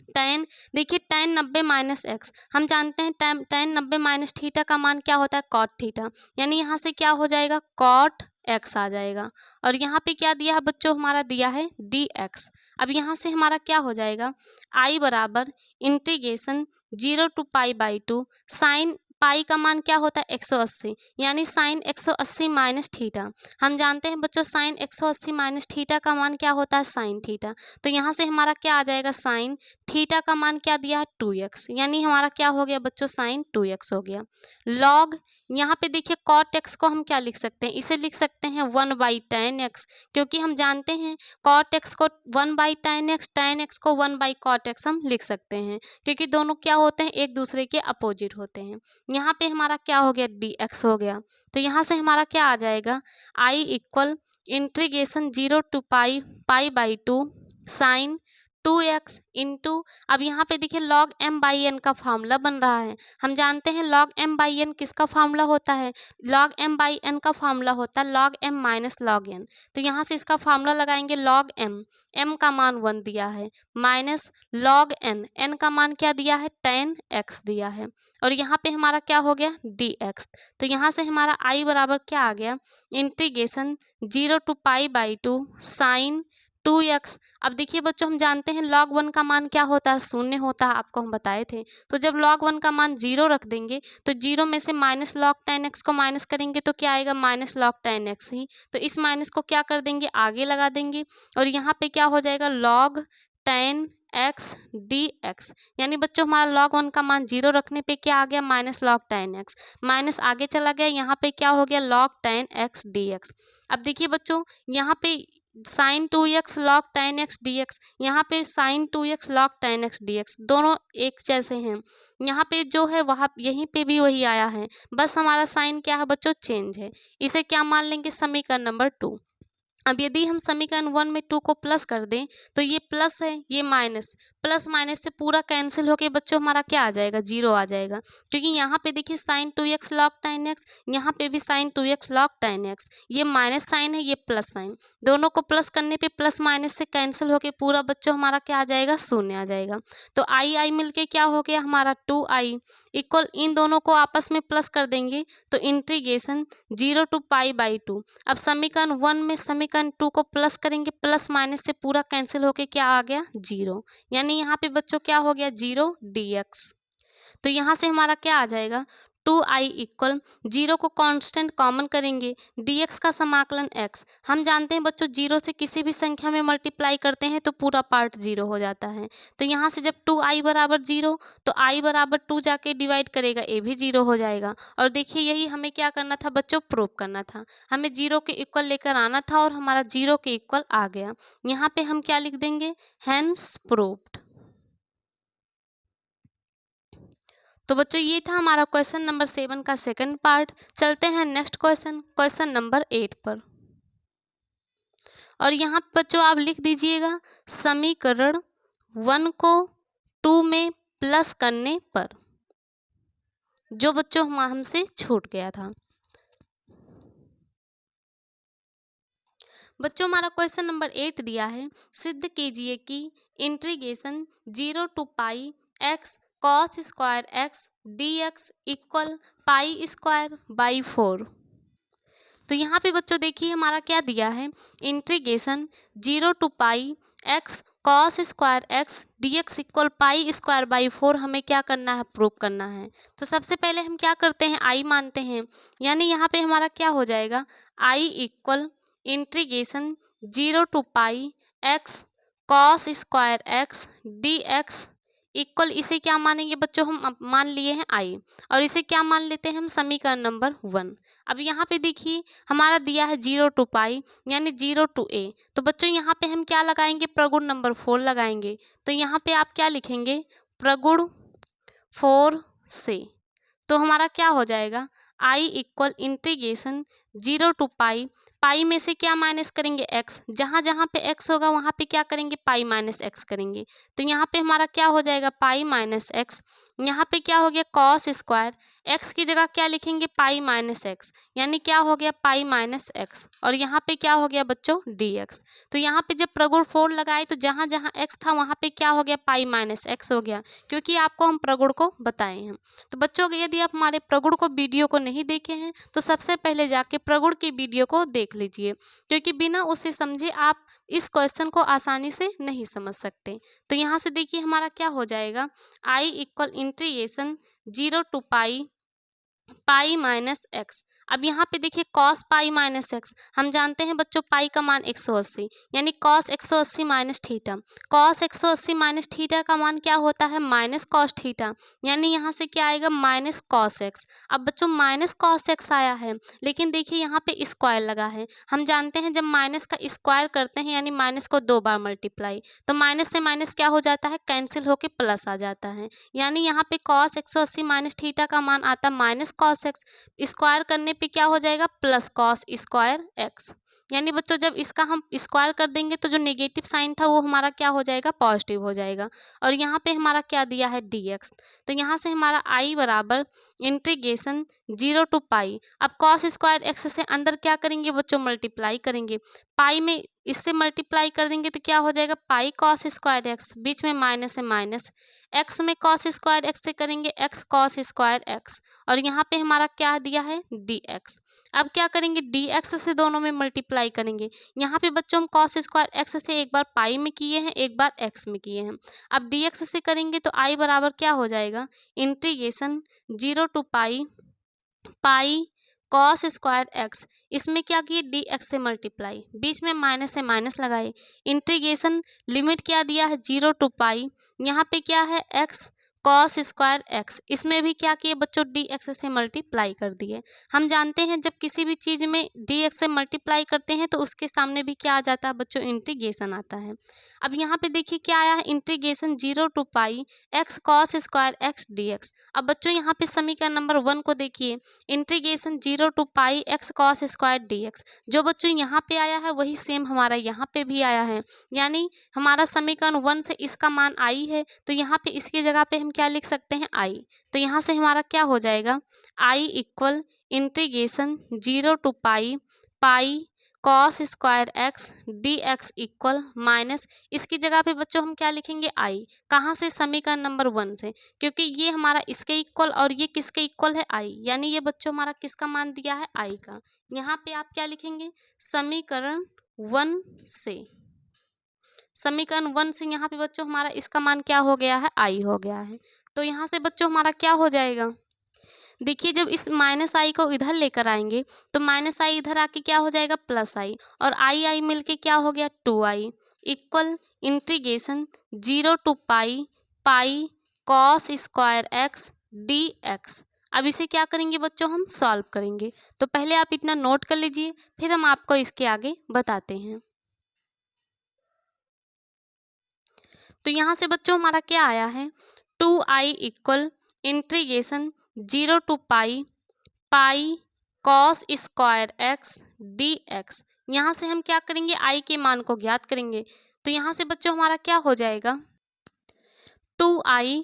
tan, देखिए tan 90 माइनस एक्स, हम जानते हैं tan 90 माइनस थीटा का मान क्या होता है कॉट थीटा, यानी यहाँ से क्या हो जाएगा कॉट x आ जाएगा। और यहाँ पे क्या दिया है बच्चों हमारा दिया है dx। अब यहाँ से हमारा क्या हो जाएगा I बराबर integration 0 to pi by 2 sine pi का मान क्या होता है 180, यानी साइन 180 माइनस थीटा, हम जानते हैं बच्चों साइन 180 माइनस थीटा का मान क्या होता है साइन थीटा, तो यहाँ से हमारा क्या आ जाएगा साइन थीटा का मान क्या दिया है 2x, यानी हमारा क्या हो गया बच्चों साइन 2x हो गया। लॉग यहाँ पे देखिए कॉट x को हम क्या लिख सकते हैं, इसे लिख सकते हैं 1/tan x, क्योंकि हम जानते हैं कॉट x को 1/tan x, tan x को 1/cot x हम लिख सकते हैं, क्योंकि दोनों क्या होते हैं एक दूसरे के अपोजिट होते हैं। यहाँ पे हमारा क्या हो गया dx हो गया, तो यहाँ से हमारा क्या आ जाएगा I equal integration 0 to pi by 2 sine 2x into, अब यहाँ पे देखिए log m बाई n का फार्मूला बन रहा है, हम जानते हैं log m बाई n किसका फार्मूला होता है, log m बाई n का फार्मूला होता है log m minus log n, तो यहाँ से इसका फार्मूला लगाएंगे log m का मान 1 दिया है माइनस log n का मान क्या दिया है tan x दिया है, और यहाँ पे हमारा क्या हो गया dx, तो यहाँ से हमारा I बराबर क्या आ गया integration 0 to pi by 2 sine 2x। अब देखिए बच्चों हम जानते हैं log 1 का मान क्या होता है शून्य होता है, आपको हम बताए थे, तो जब log 1 का मान 0 रख देंगे तो 0 में से माइनस log tan x को माइनस करेंगे तो क्या आएगा माइनस log tan x ही, तो इस माइनस को क्या कर देंगे आगे लगा देंगे, और यहाँ पे क्या हो जाएगा log tan x dx, यानी बच्चों हमारा log 1 का मान 0 रखने पे क्या आ गया minus log tan x, minus आगे चला गया, यहाँ पे क्या हो गया log tan x dx। अब देखिए बच्चों यहाँ पे sine 2x log tan x dx, यहाँ पे sine 2x log tan x dx दोनों एक जैसे हैं, यहाँ पे जो है वहाँ यहीं पे भी वही आया है, बस हमारा साइन क्या है बच्चों चेंज है, इसे क्या मान लेंगे समीकरण नंबर 2। अब यदि हम समीकरण 1 में 2 को प्लस कर दें तो ये प्लस है ये माइनस, प्लस माइनस से पूरा कैंसिल होके बच्चों हमारा क्या आ जाएगा 0 आ जाएगा, क्योंकि यहाँ पे देखिए sign 2x log tan x, यहाँ पे भी sine 2x log tan x, ये माइनस साइन है ये प्लस साइन, दोनों को प्लस करने पे प्लस माइनस से कैंसिल होके पूरा बच्चों हमारा क्या आ जाएगा शून्य आ जाएगा, तो आई मिलके क्या हो गया हमारा 2i इक्वल, इन दोनों को आपस में प्लस कर देंगे तो इंटीग्रेशन 0 टू पाई बाई 2। अब समीकरण 1 में समीकरण 2 को प्लस करेंगे, प्लस माइनस से पूरा कैंसिल होके क्या आ गया 0, यानी यहाँ पे बच्चों क्या हो गया 0 dx, तो यहाँ से हमारा क्या आ जाएगा 2i इक्वल 0 को कांस्टेंट कॉमन करेंगे, dx का समाकलन x, हम जानते हैं बच्चों 0 से किसी भी संख्या में मल्टीप्लाई करते हैं तो पूरा पार्ट 0 हो जाता है, तो यहाँ से जब 2i बराबर 0 तो i बराबर 2 जाके डिवाइड करेगा ये भी 0 हो जाएगा, और देखिए यही हमें क्या करना था बच्चों प्रूव करना था, हमें 0 के इक्वल लेकर आना था और हमारा 0 के इक्वल आ गया, यहाँ पे हम क्या लिख देंगे हैंस प्रूव्ड। तो बच्चों ये था हमारा क्वेश्चन नंबर 7 का सेकंड पार्ट। चलते हैं नेक्स्ट क्वेश्चन नंबर 8 पर, और यहाँ पे बच्चों आप लिख दीजिएगा समीकरण 1 को 2 में प्लस करने पर, जो बच्चों हमसे छूट गया था। बच्चों हमारा क्वेश्चन नंबर 8 दिया है, सिद्ध कीजिए कि integration 0 to pi x cos square x dx equal pi square by 4। तो यहाँ पे बच्चों देखिए हमारा क्या दिया है integration 0 to pi x cos square x dx equal pi square by 4 हमें क्या करना है प्रूव करना है। तो सबसे पहले हम क्या करते हैं I मानते हैं, यानी यहाँ पे हमारा क्या हो जाएगा I equal integration 0 to pi x cos square x dx equal, इसे क्या मानेंगे बच्चों हम मान लिए हैं I, और इसे क्या मान लेते हैं हम समीकरण नंबर 1। अब यहाँ पे देखिए हमारा दिया है 0 टू पाई यानी 0 टू a, तो बच्चों यहाँ पे हम क्या लगाएंगे प्रगुण नंबर 4 लगाएंगे, तो यहाँ पे आप क्या लिखेंगे प्रगुण 4 से, तो हमारा क्या हो जाएगा I equal integration 0 to pi पाई में से क्या माइनस करेंगे, एक्स। जहाँ जहाँ पे एक्स होगा वहाँ पे क्या करेंगे, पाई माइनस एक्स करेंगे। तो यहाँ पे हमारा क्या हो जाएगा, पाई माइनस एक्स। यहाँ पे क्या हो गया, कॉस स्क्वायर, एक्स की जगह क्या लिखेंगे, पाई माइनस एक्स, यानी क्या हो गया, पाई माइनस एक्स। और यहाँ पे क्या हो गया बच्चों, डी एक्स। तो यहाँ पे जब प्रगुण 4 लगाए तो जहाँ जहाँ एक्स था वहाँ पे क्या हो गया, पाई माइनस एक्स हो गया, क्योंकि आपको हम प्रगुण को बताए हैं। तो बच्चों यदि आप हमारे प्रगुण को वीडियो को नहीं देखे हैं तो सबसे पहले जाके प्रगुण की वीडियो को देख लीजिए, क्योंकि बिना उसे समझे आप इस क्वेश्चन को आसानी से नहीं समझ सकते। तो यहाँ से देखिए हमारा क्या हो जाएगा, I equal integration 0 to pi pi minus x. अब यहाँ पे देखिए कॉस पाई माइनस एक्स, हम जानते हैं बच्चों पाई का मान 180, यानी cos 180 minus theta. Cos 180 minus theta का मान क्या होता है, माइनस कॉस थीटा, यानी यहाँ से क्या आएगा, माइनस कॉस एक्स। अब बच्चों माइनस कॉस एक्स आया है, लेकिन देखिए यहाँ पे स्क्वायर लगा है। हम जानते हैं जब माइनस का स्क्वायर करते हैं यानी माइनस को 2 बार मल्टीप्लाई, तो माइनस से माइनस क्या हो जाता है, कैंसिल होके प्लस आ जाता है, यानी यहाँ पे कॉस 180 माइनस थीटा का मान आता माइनस कॉस एक्स, स्क्वायर करने पे क्या हो जाएगा, प्लस कॉस स्क्वायर एक्स। यानी बच्चों जब इसका हम स्क्वायर कर देंगे तो जो नेगेटिव साइन था वो हमारा क्या हो जाएगा, पॉजिटिव हो जाएगा। और यहाँ पे हमारा क्या दिया है, डी एक्स। तो यहाँ से हमारा आई बराबर इंटीग्रेशन 0 टू पाई। अब कॉस स्क्वायर एक्स से अंदर क्या करेंगे बच्चों, मल्टीप्लाई करेंगे। पाई में इससे मल्टीप्लाई कर देंगे तो क्या हो जाएगा, पाई कॉस स्क्वायर एक्स, बीच में माइनस है माइनस, एक्स में कॉस स्क्वायर एक्स से करेंगे एक्स कॉस स्क्वायर एक्स। और यहाँ पे हमारा क्या दिया है, डी एक्स। अब क्या करेंगे, डी एक्स से दोनों में मल्टीप्लाई करेंगे। यहाँ पे बच्चों हम कॉस स्क्वायर एक्स से एक बार पाई में किए हैं, एक बार एक्स में किए हैं। अब डी एक्स से करेंगे तो आई बराबर क्या हो जाएगा, integration 0 to pi pi cos square x. इसमें क्या किए, डी एक्स से मल्टीप्लाई, बीच में माइनस से माइनस लगाए, इंटीग्रेशन लिमिट क्या दिया है, 0 टू पाई, यहाँ पे क्या है, एक्स कॉस स्क्वायर एक्स। इसमें भी क्या किए बच्चों, डी एक्स से मल्टीप्लाई कर दिए। हम जानते हैं जब किसी भी चीज़ में डी एक्स से मल्टीप्लाई करते हैं तो उसके सामने भी क्या आ जाता है बच्चों, इंटीग्रेशन आता है। अब यहाँ पे देखिए क्या आया है, integration 0 to pi x cos square x d x. अब बच्चों यहाँ पे समीकरण नंबर 1 को देखिए, integration 0 to pi x cos square d x. जो बच्चों यहाँ पे आया है वही सेम हमारा यहाँ पे भी आया है, यानी हमारा समीकरण 1 से इसका मान आई है, तो यहाँ पे इसकी जगह पे हम क्या लिख सकते हैं, आई। तो यहाँ से हमारा क्या हो जाएगा, I equal integration 0 to pi pi cos square x d x equal minus, इसकी जगह पे बच्चों हम क्या लिखेंगे, आई। कहाँ से, समीकरण नंबर 1 से, क्योंकि ये हमारा इसके इक्वल और ये किसके इक्वल है, आई, यानी ये बच्चों हमारा किसका मान दिया है, आई का। यहाँ पे आप क्या लिखेंगे, समीकरण 1 से, समीकरण 1 से यहाँ पे बच्चों हमारा इसका मान क्या हो गया है, आई हो गया है। तो यहाँ से बच्चों हमारा क्या हो जाएगा, देखिए जब इस माइनस आई को इधर लेकर आएंगे तो माइनस आई इधर आके क्या हो जाएगा, प्लस आई, और आई आई मिलके क्या हो गया, 2i equal integration 0 to pi pi cos square x d x. अब इसे क्या करेंगे बच्चों, हम सॉल्व करेंगे। तो पहले आप इतना नोट कर लीजिए, फिर हम आपको इसके आगे बताते हैं। तो यहाँ से बच्चों हमारा क्या आया है, 2i equal integration 0 to pi pi cos square x d x. यहाँ से हम क्या करेंगे, आई के मान को ज्ञात करेंगे। तो यहाँ से बच्चों हमारा क्या हो जाएगा, 2i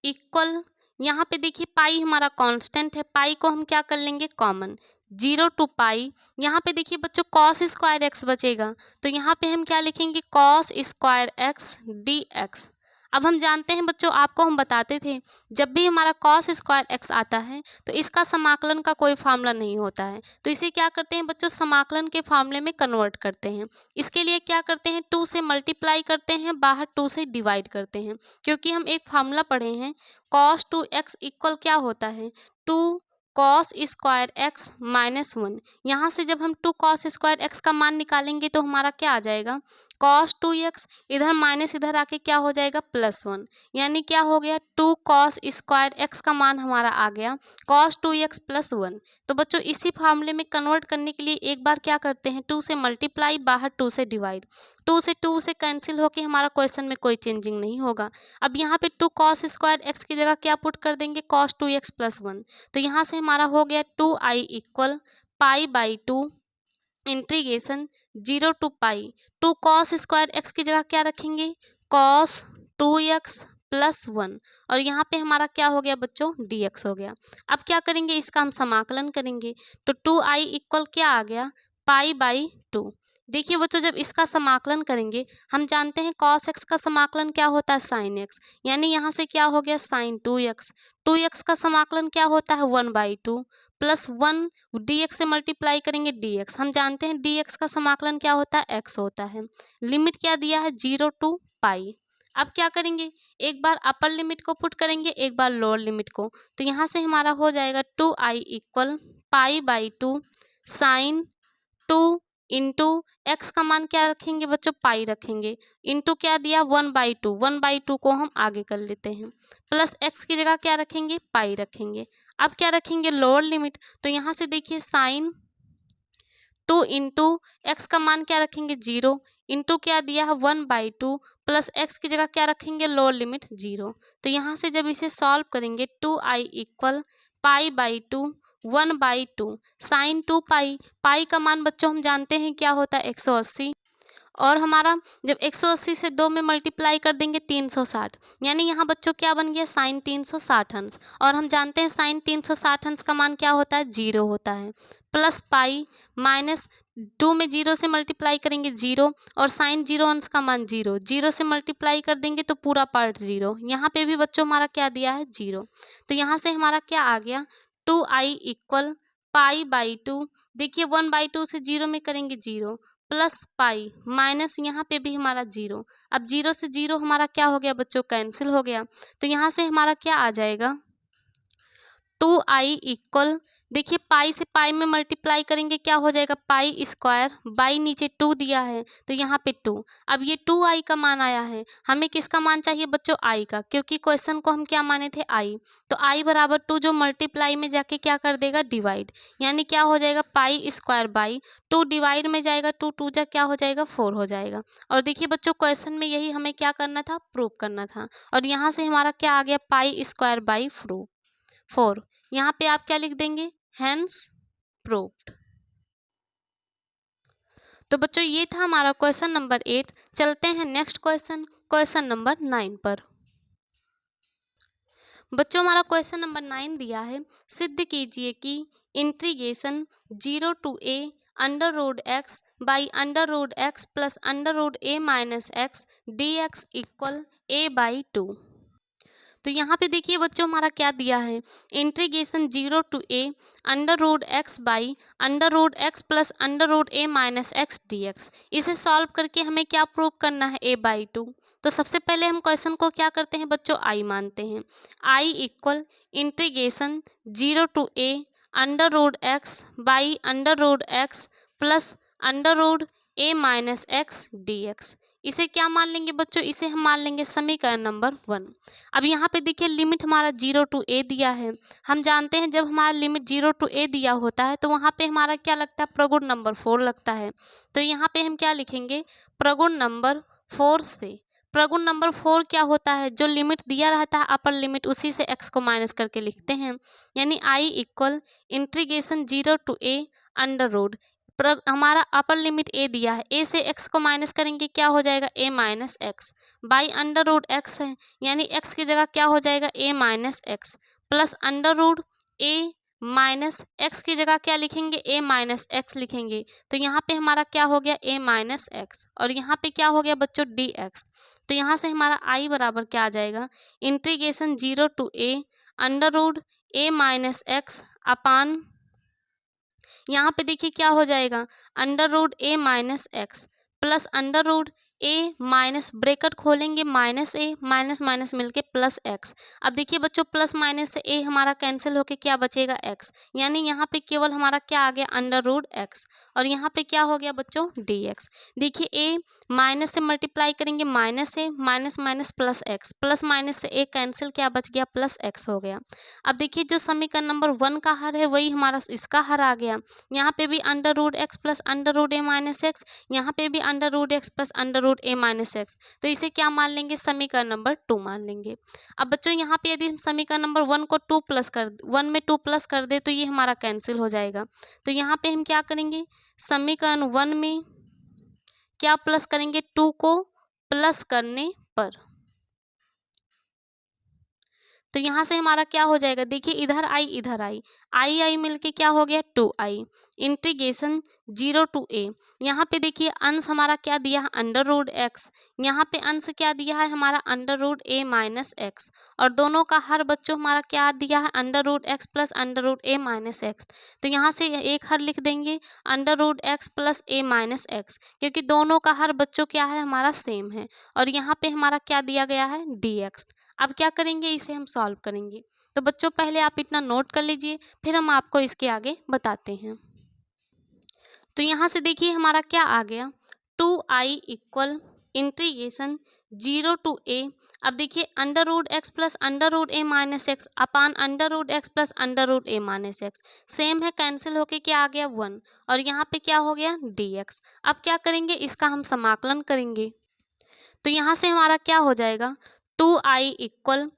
इक्वल, यहाँ पे देखिए पाई हमारा कांस्टेंट है, पाई को हम क्या कर लेंगे, कॉमन, 0 टू पाई। यहाँ पे देखिए बच्चों कॉस स्क्वायर एक्स बचेगा, तो यहाँ पे हम क्या लिखेंगे, cos square x d x. अब हम जानते हैं बच्चों, आपको हम बताते थे जब भी हमारा कॉस स्क्वायर एक्स आता है तो इसका समाकलन का कोई फार्मूला नहीं होता है, तो इसे क्या करते हैं बच्चों, समाकलन के फार्मूले में कन्वर्ट करते हैं। इसके लिए क्या करते हैं, 2 से मल्टीप्लाई करते हैं, बाहर 2 से डिवाइड करते हैं, क्योंकि हम एक फार्मूला पढ़े हैं, कॉस 2x इक्वल क्या होता है, 2 कॉस स्क्वायर एक्स माइनस 1। यहाँ से जब हम 2 कॉस स्क्वायर एक्स का मान निकालेंगे तो हमारा क्या आ जाएगा, कॉस 2x, इधर माइनस इधर आके क्या हो जाएगा, +1, यानी क्या हो गया, 2 कॉस स्क्वायर एक्स का मान हमारा आ गया कॉस 2x + 1। तो बच्चों इसी फार्मूले में कन्वर्ट करने के लिए एक बार क्या करते हैं, 2 से मल्टीप्लाई, बाहर 2 से डिवाइड, 2 से कैंसिल होके हमारा क्वेश्चन में कोई चेंजिंग नहीं होगा। अब यहाँ पे 2 कॉस स्क्वायर एक्स की जगह क्या पुट कर देंगे, कॉस 2x + 1। तो यहाँ से हमारा हो गया 2i equal pi by 2 integration 0 to pi 2 cos square x की जगह क्या रखेंगे, कॉस 2x प्लस 1, और यहाँ पे हमारा क्या हो गया बच्चों, dx हो गया। अब क्या करेंगे, इसका हम समाकलन करेंगे तो 2i इक्वल क्या आ गया, पाई बाई 2। देखिए बच्चों, जब इसका समाकलन करेंगे, हम जानते हैं cos x का समाकलन क्या होता है, sin x, यानी यहाँ से क्या हो गया, sin 2x। 2x का समाकलन क्या होता है, 1/2 प्लस 1 dx से मल्टीप्लाई करेंगे dx। हम जानते हैं dx का समाकलन क्या होता है, x होता है। लिमिट क्या दिया है, 0 टू पाई। अब क्या करेंगे, एक बार अपर लिमिट को पुट करेंगे, एक बार लोअर लिमिट को, तो यहाँ से हमारा हो जाएगा 2i equal pi by 2 sine 2 into x का मान क्या रखेंगे बच्चों, पाई रखेंगे, इंटू क्या दिया, 1/2। 1/2 को हम आगे कर लेते हैं, प्लस एक्स की जगह क्या रखेंगे, पाई रखेंगे। अब क्या रखेंगे, लोअर लिमिट, तो यहाँ से देखिए साइन 2 इंटू एक्स का मान क्या रखेंगे, 0, इंटू क्या दिया है 1/2 प्लस एक्स की जगह क्या रखेंगे, लोअर लिमिट 0। तो यहाँ से जब इसे सॉल्व करेंगे 2i equal pi by 2 1/2 sine 2 pi. Pi का मान बच्चों हम जानते हैं क्या होता है, 180, और हमारा जब 180 से 2 में मल्टीप्लाई कर देंगे 360, यानी यहाँ बच्चों क्या बन गया, साइन 360 अंश, और हम जानते हैं साइन 360 अंश का मान क्या होता है, 0 होता है, प्लस पाई माइनस 2 में 0 से मल्टीप्लाई करेंगे 0, और साइन 0 अंश का मान 0, 0 से मल्टीप्लाई कर देंगे तो पूरा पार्ट 0। यहाँ पे भी बच्चों हमारा क्या दिया है, 0। तो यहाँ से हमारा क्या आ गया, 2i इक्वल पाई बाई 2, देखिए 1/2 से 0 में करेंगे 0, प्लस पाई माइनस यहाँ पे भी हमारा 0। अब 0 से 0 हमारा क्या हो गया बच्चों, कैंसिल हो गया। तो यहाँ से हमारा क्या आ जाएगा, 2i इक्वल, देखिए पाई से पाई में मल्टीप्लाई करेंगे क्या हो जाएगा, पाई स्क्वायर बाई नीचे 2 दिया है तो यहाँ पे 2। अब ये 2i का मान आया है, हमें किसका मान चाहिए बच्चों, i का, क्योंकि क्वेश्चन को हम क्या माने थे, i। तो i बराबर 2 जो मल्टीप्लाई में जाके क्या कर देगा, डिवाइड, यानी क्या हो जाएगा, पाई स्क्वायर बाई 2 डिवाइड में जाएगा, 2 2 जा क्या हो जाएगा, 4 हो जाएगा। और देखिए बच्चों, क्वेश्चन में यही हमें क्या करना था, प्रूव करना था, और यहाँ से हमारा क्या आ गया, पाई स्क्वायर बाई 4। यहाँ पे आप क्या लिख देंगे, हैंस प्रूव्ड। तो बच्चों ये था हमारा क्वेश्चन नंबर 8। चलते हैं नेक्स्ट क्वेश्चन, क्वेश्चन नंबर 9 पर। बच्चों हमारा क्वेश्चन नंबर 9 दिया है, सिद्ध कीजिए कि integration 0 to a under root x by under root x plus under root a minus x dx equal a/2। तो यहाँ पे देखिए बच्चों हमारा क्या दिया है, integration 0 to a under root x by under root x plus under root a minus x dx। इसे सॉल्व करके हमें क्या प्रूव करना है, a/2। तो सबसे पहले हम क्वेश्चन को क्या करते हैं बच्चों, i मानते हैं। i equal integration 0 to a under root x by under root x plus under root a minus x dx। इसे क्या मान लेंगे बच्चों, इसे हम मान लेंगे समीकरण नंबर 1। अब यहाँ पे देखिए लिमिट हमारा 0 टू a दिया है, हम जानते हैं जब हमारा लिमिट 0 टू a दिया होता है तो वहाँ पे हमारा क्या लगता है, प्रगुण नंबर 4 लगता है। तो यहाँ पे हम क्या लिखेंगे, प्रगुण नंबर 4 से, प्रगुण नंबर 4 क्या होता है, जो लिमिट दिया रहता है अपर लिमिट, उसी से x को माइनस करके लिखते हैं, यानी i equal integration 0 to a under root, हमारा अपर लिमिट a दिया है, a से x को माइनस करेंगे क्या हो जाएगा, a minus x by under root x है, यानी x की जगह क्या हो जाएगा, a minus x plus under root a minus x की जगह क्या लिखेंगे, a माइनस एक्स लिखेंगे। तो यहाँ पे हमारा क्या हो गया, a माइनस एक्स, और यहाँ पे क्या हो गया बच्चों, dx। तो यहाँ से हमारा i बराबर क्या आ जाएगा, integration 0 to a under root a minus x upon, यहाँ पे देखिए क्या हो जाएगा, under root a minus x plus under root a minus, bracket खोलेंगे, माइनस a माइनस माइनस मिलके प्लस x। अब देखिए बच्चों प्लस माइनस से a हमारा कैंसिल होके क्या बचेगा, x, यानी यहाँ पे केवल हमारा क्या आ गया, अंडर रूट x, और यहाँ पे क्या हो गया बच्चों, dx। देखिए a माइनस से मल्टीप्लाई करेंगे, minus a minus minus plus x, plus minus से a कैंसिल, क्या बच गया, प्लस x हो गया। अब देखिए जो समीकरण नंबर 1 का हर है वही हमारा इसका हर आ गया। यहाँ पे भी under root x plus under root a minus x, यहाँ पे भी under root x plus under root √a-x। तो इसे क्या मान लेंगे, समीकरण नंबर 2 मान लेंगे। अब बच्चों यहाँ पे यदि हम समीकरण नंबर 1 को 1 में 2 प्लस कर दे तो ये हमारा कैंसिल हो जाएगा। तो यहाँ पे हम क्या करेंगे, समीकरण 1 में क्या प्लस करेंगे, 2 को प्लस करने पर। तो यहाँ से हमारा क्या हो जाएगा, देखिए इधर आई मिलके क्या हो गया 2i। इंटीग्रेशन 0 to a, यहाँ पे देखिए अंश हमारा क्या दिया है √x, यहाँ पे अंश क्या दिया है हमारा √a-x, और दोनों का हर बच्चों हमारा क्या दिया है √x प्लस √a-x। तो यहाँ से एक हर लिख देंगे √x प्लस a-x, क्योंकि दोनों का हर बच्चों क्या है हमारा सेम है, और यहाँ पे हमारा क्या दिया गया है dx। अब क्या करेंगे, इसे हम सॉल्व करेंगे। तो बच्चों पहले आप इतना नोट कर लीजिए, फिर हम आपको इसके आगे बताते हैं। तो यहाँ से देखिए हमारा क्या आ गया, 2i equal integration 0 to a। अब देखिए √x प्लस √a-x अपान √x प्लस √a-x सेम है, कैंसिल होके क्या आ गया 1, और यहाँ पे क्या हो गया dx। अब क्या करेंगे, इसका हम समाकलन करेंगे। तो यहाँ से हमारा क्या हो जाएगा, 2i इक्वल,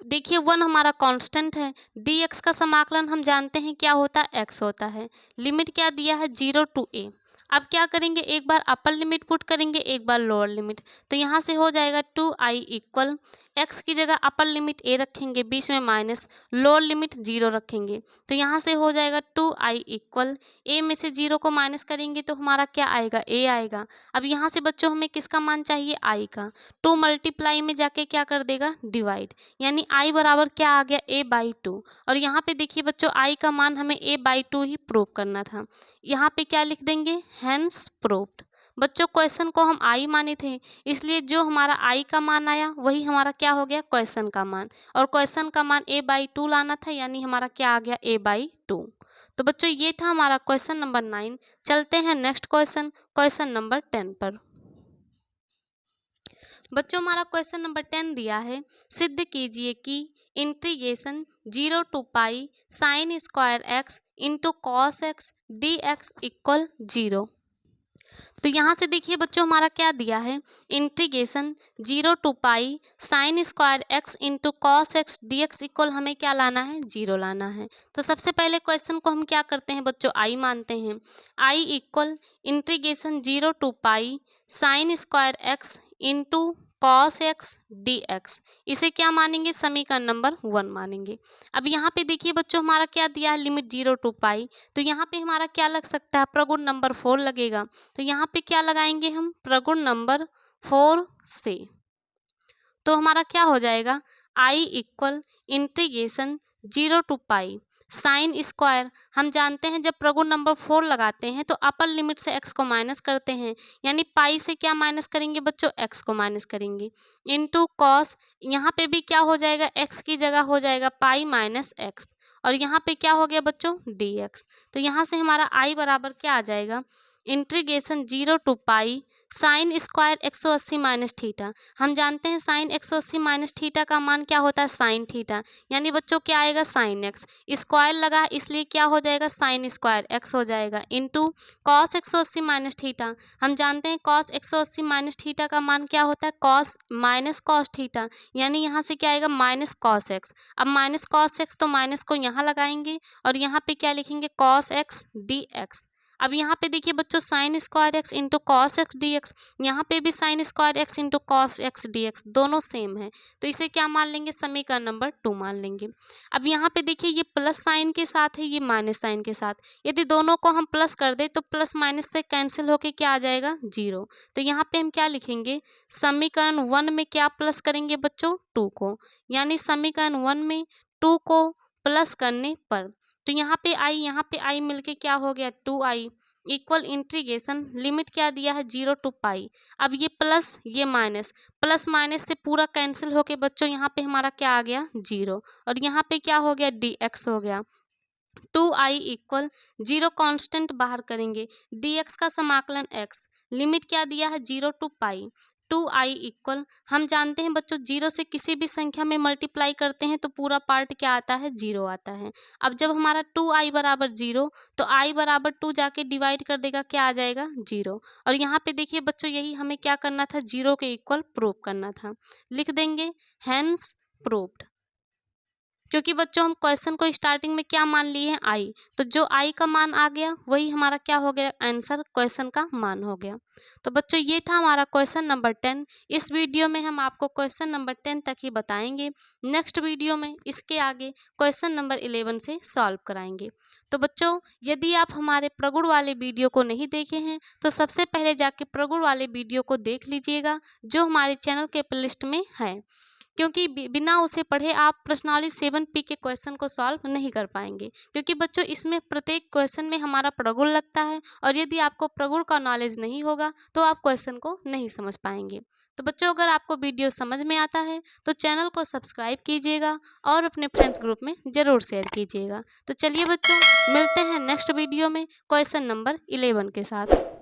देखिए 1 हमारा कांस्टेंट है, dx का समाकलन हम जानते हैं क्या होता है, x होता है। लिमिट क्या दिया है 0 to a। अब क्या करेंगे, एक बार अपर लिमिट पुट करेंगे, एक बार लोअर लिमिट। तो यहाँ से हो जाएगा 2i इक्वल, x की जगह अपर लिमिट a रखेंगे, बीच में माइनस, लोअर लिमिट 0 रखेंगे। तो यहाँ से हो जाएगा 2i इक्वल, a में से 0 को माइनस करेंगे तो हमारा क्या आएगा, a आएगा। अब यहाँ से बच्चों हमें किसका मान चाहिए, i का। 2 मल्टीप्लाई में जाके क्या कर देगा, डिवाइड, यानी i बराबर क्या आ गया, a/2। और यहाँ पे देखिए बच्चों i का मान हमें a/2 ही प्रूव करना था। यहाँ पे क्या लिख देंगे, हेंस प्रूव्ड। बच्चों क्वेश्चन को हम i माने थे, इसलिए जो हमारा i का मान आया वही हमारा क्या हो गया, क्वेश्चन का मान, और क्वेश्चन का मान a/2 लाना था, यानी हमारा क्या आ गया a/2। तो बच्चों ये था हमारा क्वेश्चन नंबर 9। चलते हैं नेक्स्ट क्वेश्चन, क्वेश्चन नंबर 10 पर। बच्चों हमारा क्वेश्चन नंबर 10 दिया है, सिद्ध कीजिए कि integration 0 to pi sine square x into cos x dx equal 0। तो यहाँ से देखिए बच्चों हमारा क्या दिया है, integration 0 to pi sine square x into cos x dx equal हमें क्या लाना है, 0 लाना है। तो सबसे पहले क्वेश्चन को हम क्या करते हैं बच्चों, i मानते हैं। i equal integration 0 to pi sine square x into cos x dx, इसे क्या मानेंगे, समीकरण नंबर 1 मानेंगे। अब यहाँ पे देखिए बच्चों हमारा क्या दिया है, लिमिट 0 to पाई, तो यहाँ पे हमारा क्या लग सकता है, प्रगुण नंबर 4 लगेगा। तो यहाँ पे क्या लगाएंगे हम, प्रगुण नंबर 4 से। तो हमारा क्या हो जाएगा, i equal integration 0 to pi sine square, हम जानते हैं जब प्रगुण नंबर 4 लगाते हैं तो अपर लिमिट से x को माइनस करते हैं, यानी पाई से क्या माइनस करेंगे बच्चों, x को माइनस करेंगे, इनटू कॉस, यहाँ पे भी क्या हो जाएगा, x की जगह हो जाएगा पाई माइनस x, और यहाँ पे क्या हो गया बच्चों dx। तो यहाँ से हमारा i बराबर क्या आ जाएगा, integration 0 to pi sine square 180 minus theta, हम जानते हैं साइन 180 माइनस थीटा का मान क्या होता है, साइन थीटा, यानी बच्चों क्या आएगा, साइन एक्स, स्क्वायर लगा इसलिए क्या हो जाएगा, साइन स्क्वायर एक्स हो जाएगा, इनटू कॉस 180 माइनस थीटा, हम जानते हैं कॉस 180 माइनस थीटा का मान क्या होता है, कॉस माइनस कॉस थीटा, यानी यहाँ से क्या आएगा, माइनस कॉस एक्स। अब माइनस कॉस एक्स तो माइनस को यहाँ लगाएंगे और यहाँ पे क्या लिखेंगे, कॉस एक्स डी एक्स। अब यहाँ पे देखिए बच्चों sine square x into cos x d x, यहाँ पे भी sine square x into cos x d x दोनों सेम है, तो इसे क्या मान लेंगे, समीकरण नंबर 2 मान लेंगे। अब यहाँ पे देखिए ये प्लस साइन के साथ है, ये माइनस साइन के साथ, यदि दोनों को हम प्लस कर दे तो प्लस माइनस से कैंसिल होके क्या आ जाएगा, 0। तो यहाँ पे हम क्या लिखेंगे, समीकरण 1 में क्या प्लस करेंगे बच्चों, 2 को, यानी समीकरण 1 में 2 को प्लस करने पर, तो यहाँ पे आई मिलके क्या हो गया, 2i इक्वल इंटीग्रेशन, लिमिट क्या दिया है 0 to पाई। अब ये प्लस ये माइनस, प्लस माइनस से पूरा कैंसिल होके बच्चों यहाँ पे हमारा क्या आ गया, 0, और यहाँ पे क्या हो गया, dx हो गया। 2i इक्वल 0 कांस्टेंट बाहर करेंगे, dx का समाकलन x, लिमिट क्या दिया है 0 to पाई, 2i इक्वल, हम जानते हैं बच्चों 0 से किसी भी संख्या में मल्टीप्लाई करते हैं तो पूरा पार्ट क्या आता है, 0 आता है। अब जब हमारा 2i बराबर 0 तो i बराबर 2 जाके डिवाइड कर देगा, क्या आ जाएगा, 0। और यहाँ पे देखिए बच्चों यही हमें क्या करना था, 0 के इक्वल प्रूव करना था। लिख देंगे हैंस प्रूव्ड, क्योंकि बच्चों हम क्वेश्चन को स्टार्टिंग में क्या मान लिए हैं, आई, तो जो आई का मान आ गया वही हमारा क्या हो गया, आंसर क्वेश्चन का मान हो गया। तो बच्चों ये था हमारा क्वेश्चन नंबर 10। इस वीडियो में हम आपको क्वेश्चन नंबर 10 तक ही बताएंगे। नेक्स्ट वीडियो में इसके आगे क्वेश्चन नंबर 11 से सॉल्व कराएंगे। तो बच्चों यदि आप हमारे प्रगुण वाले वीडियो को नहीं देखे हैं तो सबसे पहले जाके प्रगुण वाले वीडियो को देख लीजिएगा, जो हमारे चैनल के प्लेलिस्ट में है, क्योंकि बिना उसे पढ़े आप प्रश्नावली 7P के क्वेश्चन को सॉल्व नहीं कर पाएंगे, क्योंकि बच्चों इसमें प्रत्येक क्वेश्चन में हमारा प्रगुण लगता है, और यदि आपको प्रगुण का नॉलेज नहीं होगा तो आप क्वेश्चन को नहीं समझ पाएंगे। तो बच्चों अगर आपको वीडियो समझ में आता है तो चैनल को सब्सक्राइब कीजिएगा और अपने फ्रेंड्स ग्रुप में ज़रूर शेयर कीजिएगा। तो चलिए बच्चों मिलते हैं नेक्स्ट वीडियो में क्वेश्चन नंबर 11 के साथ।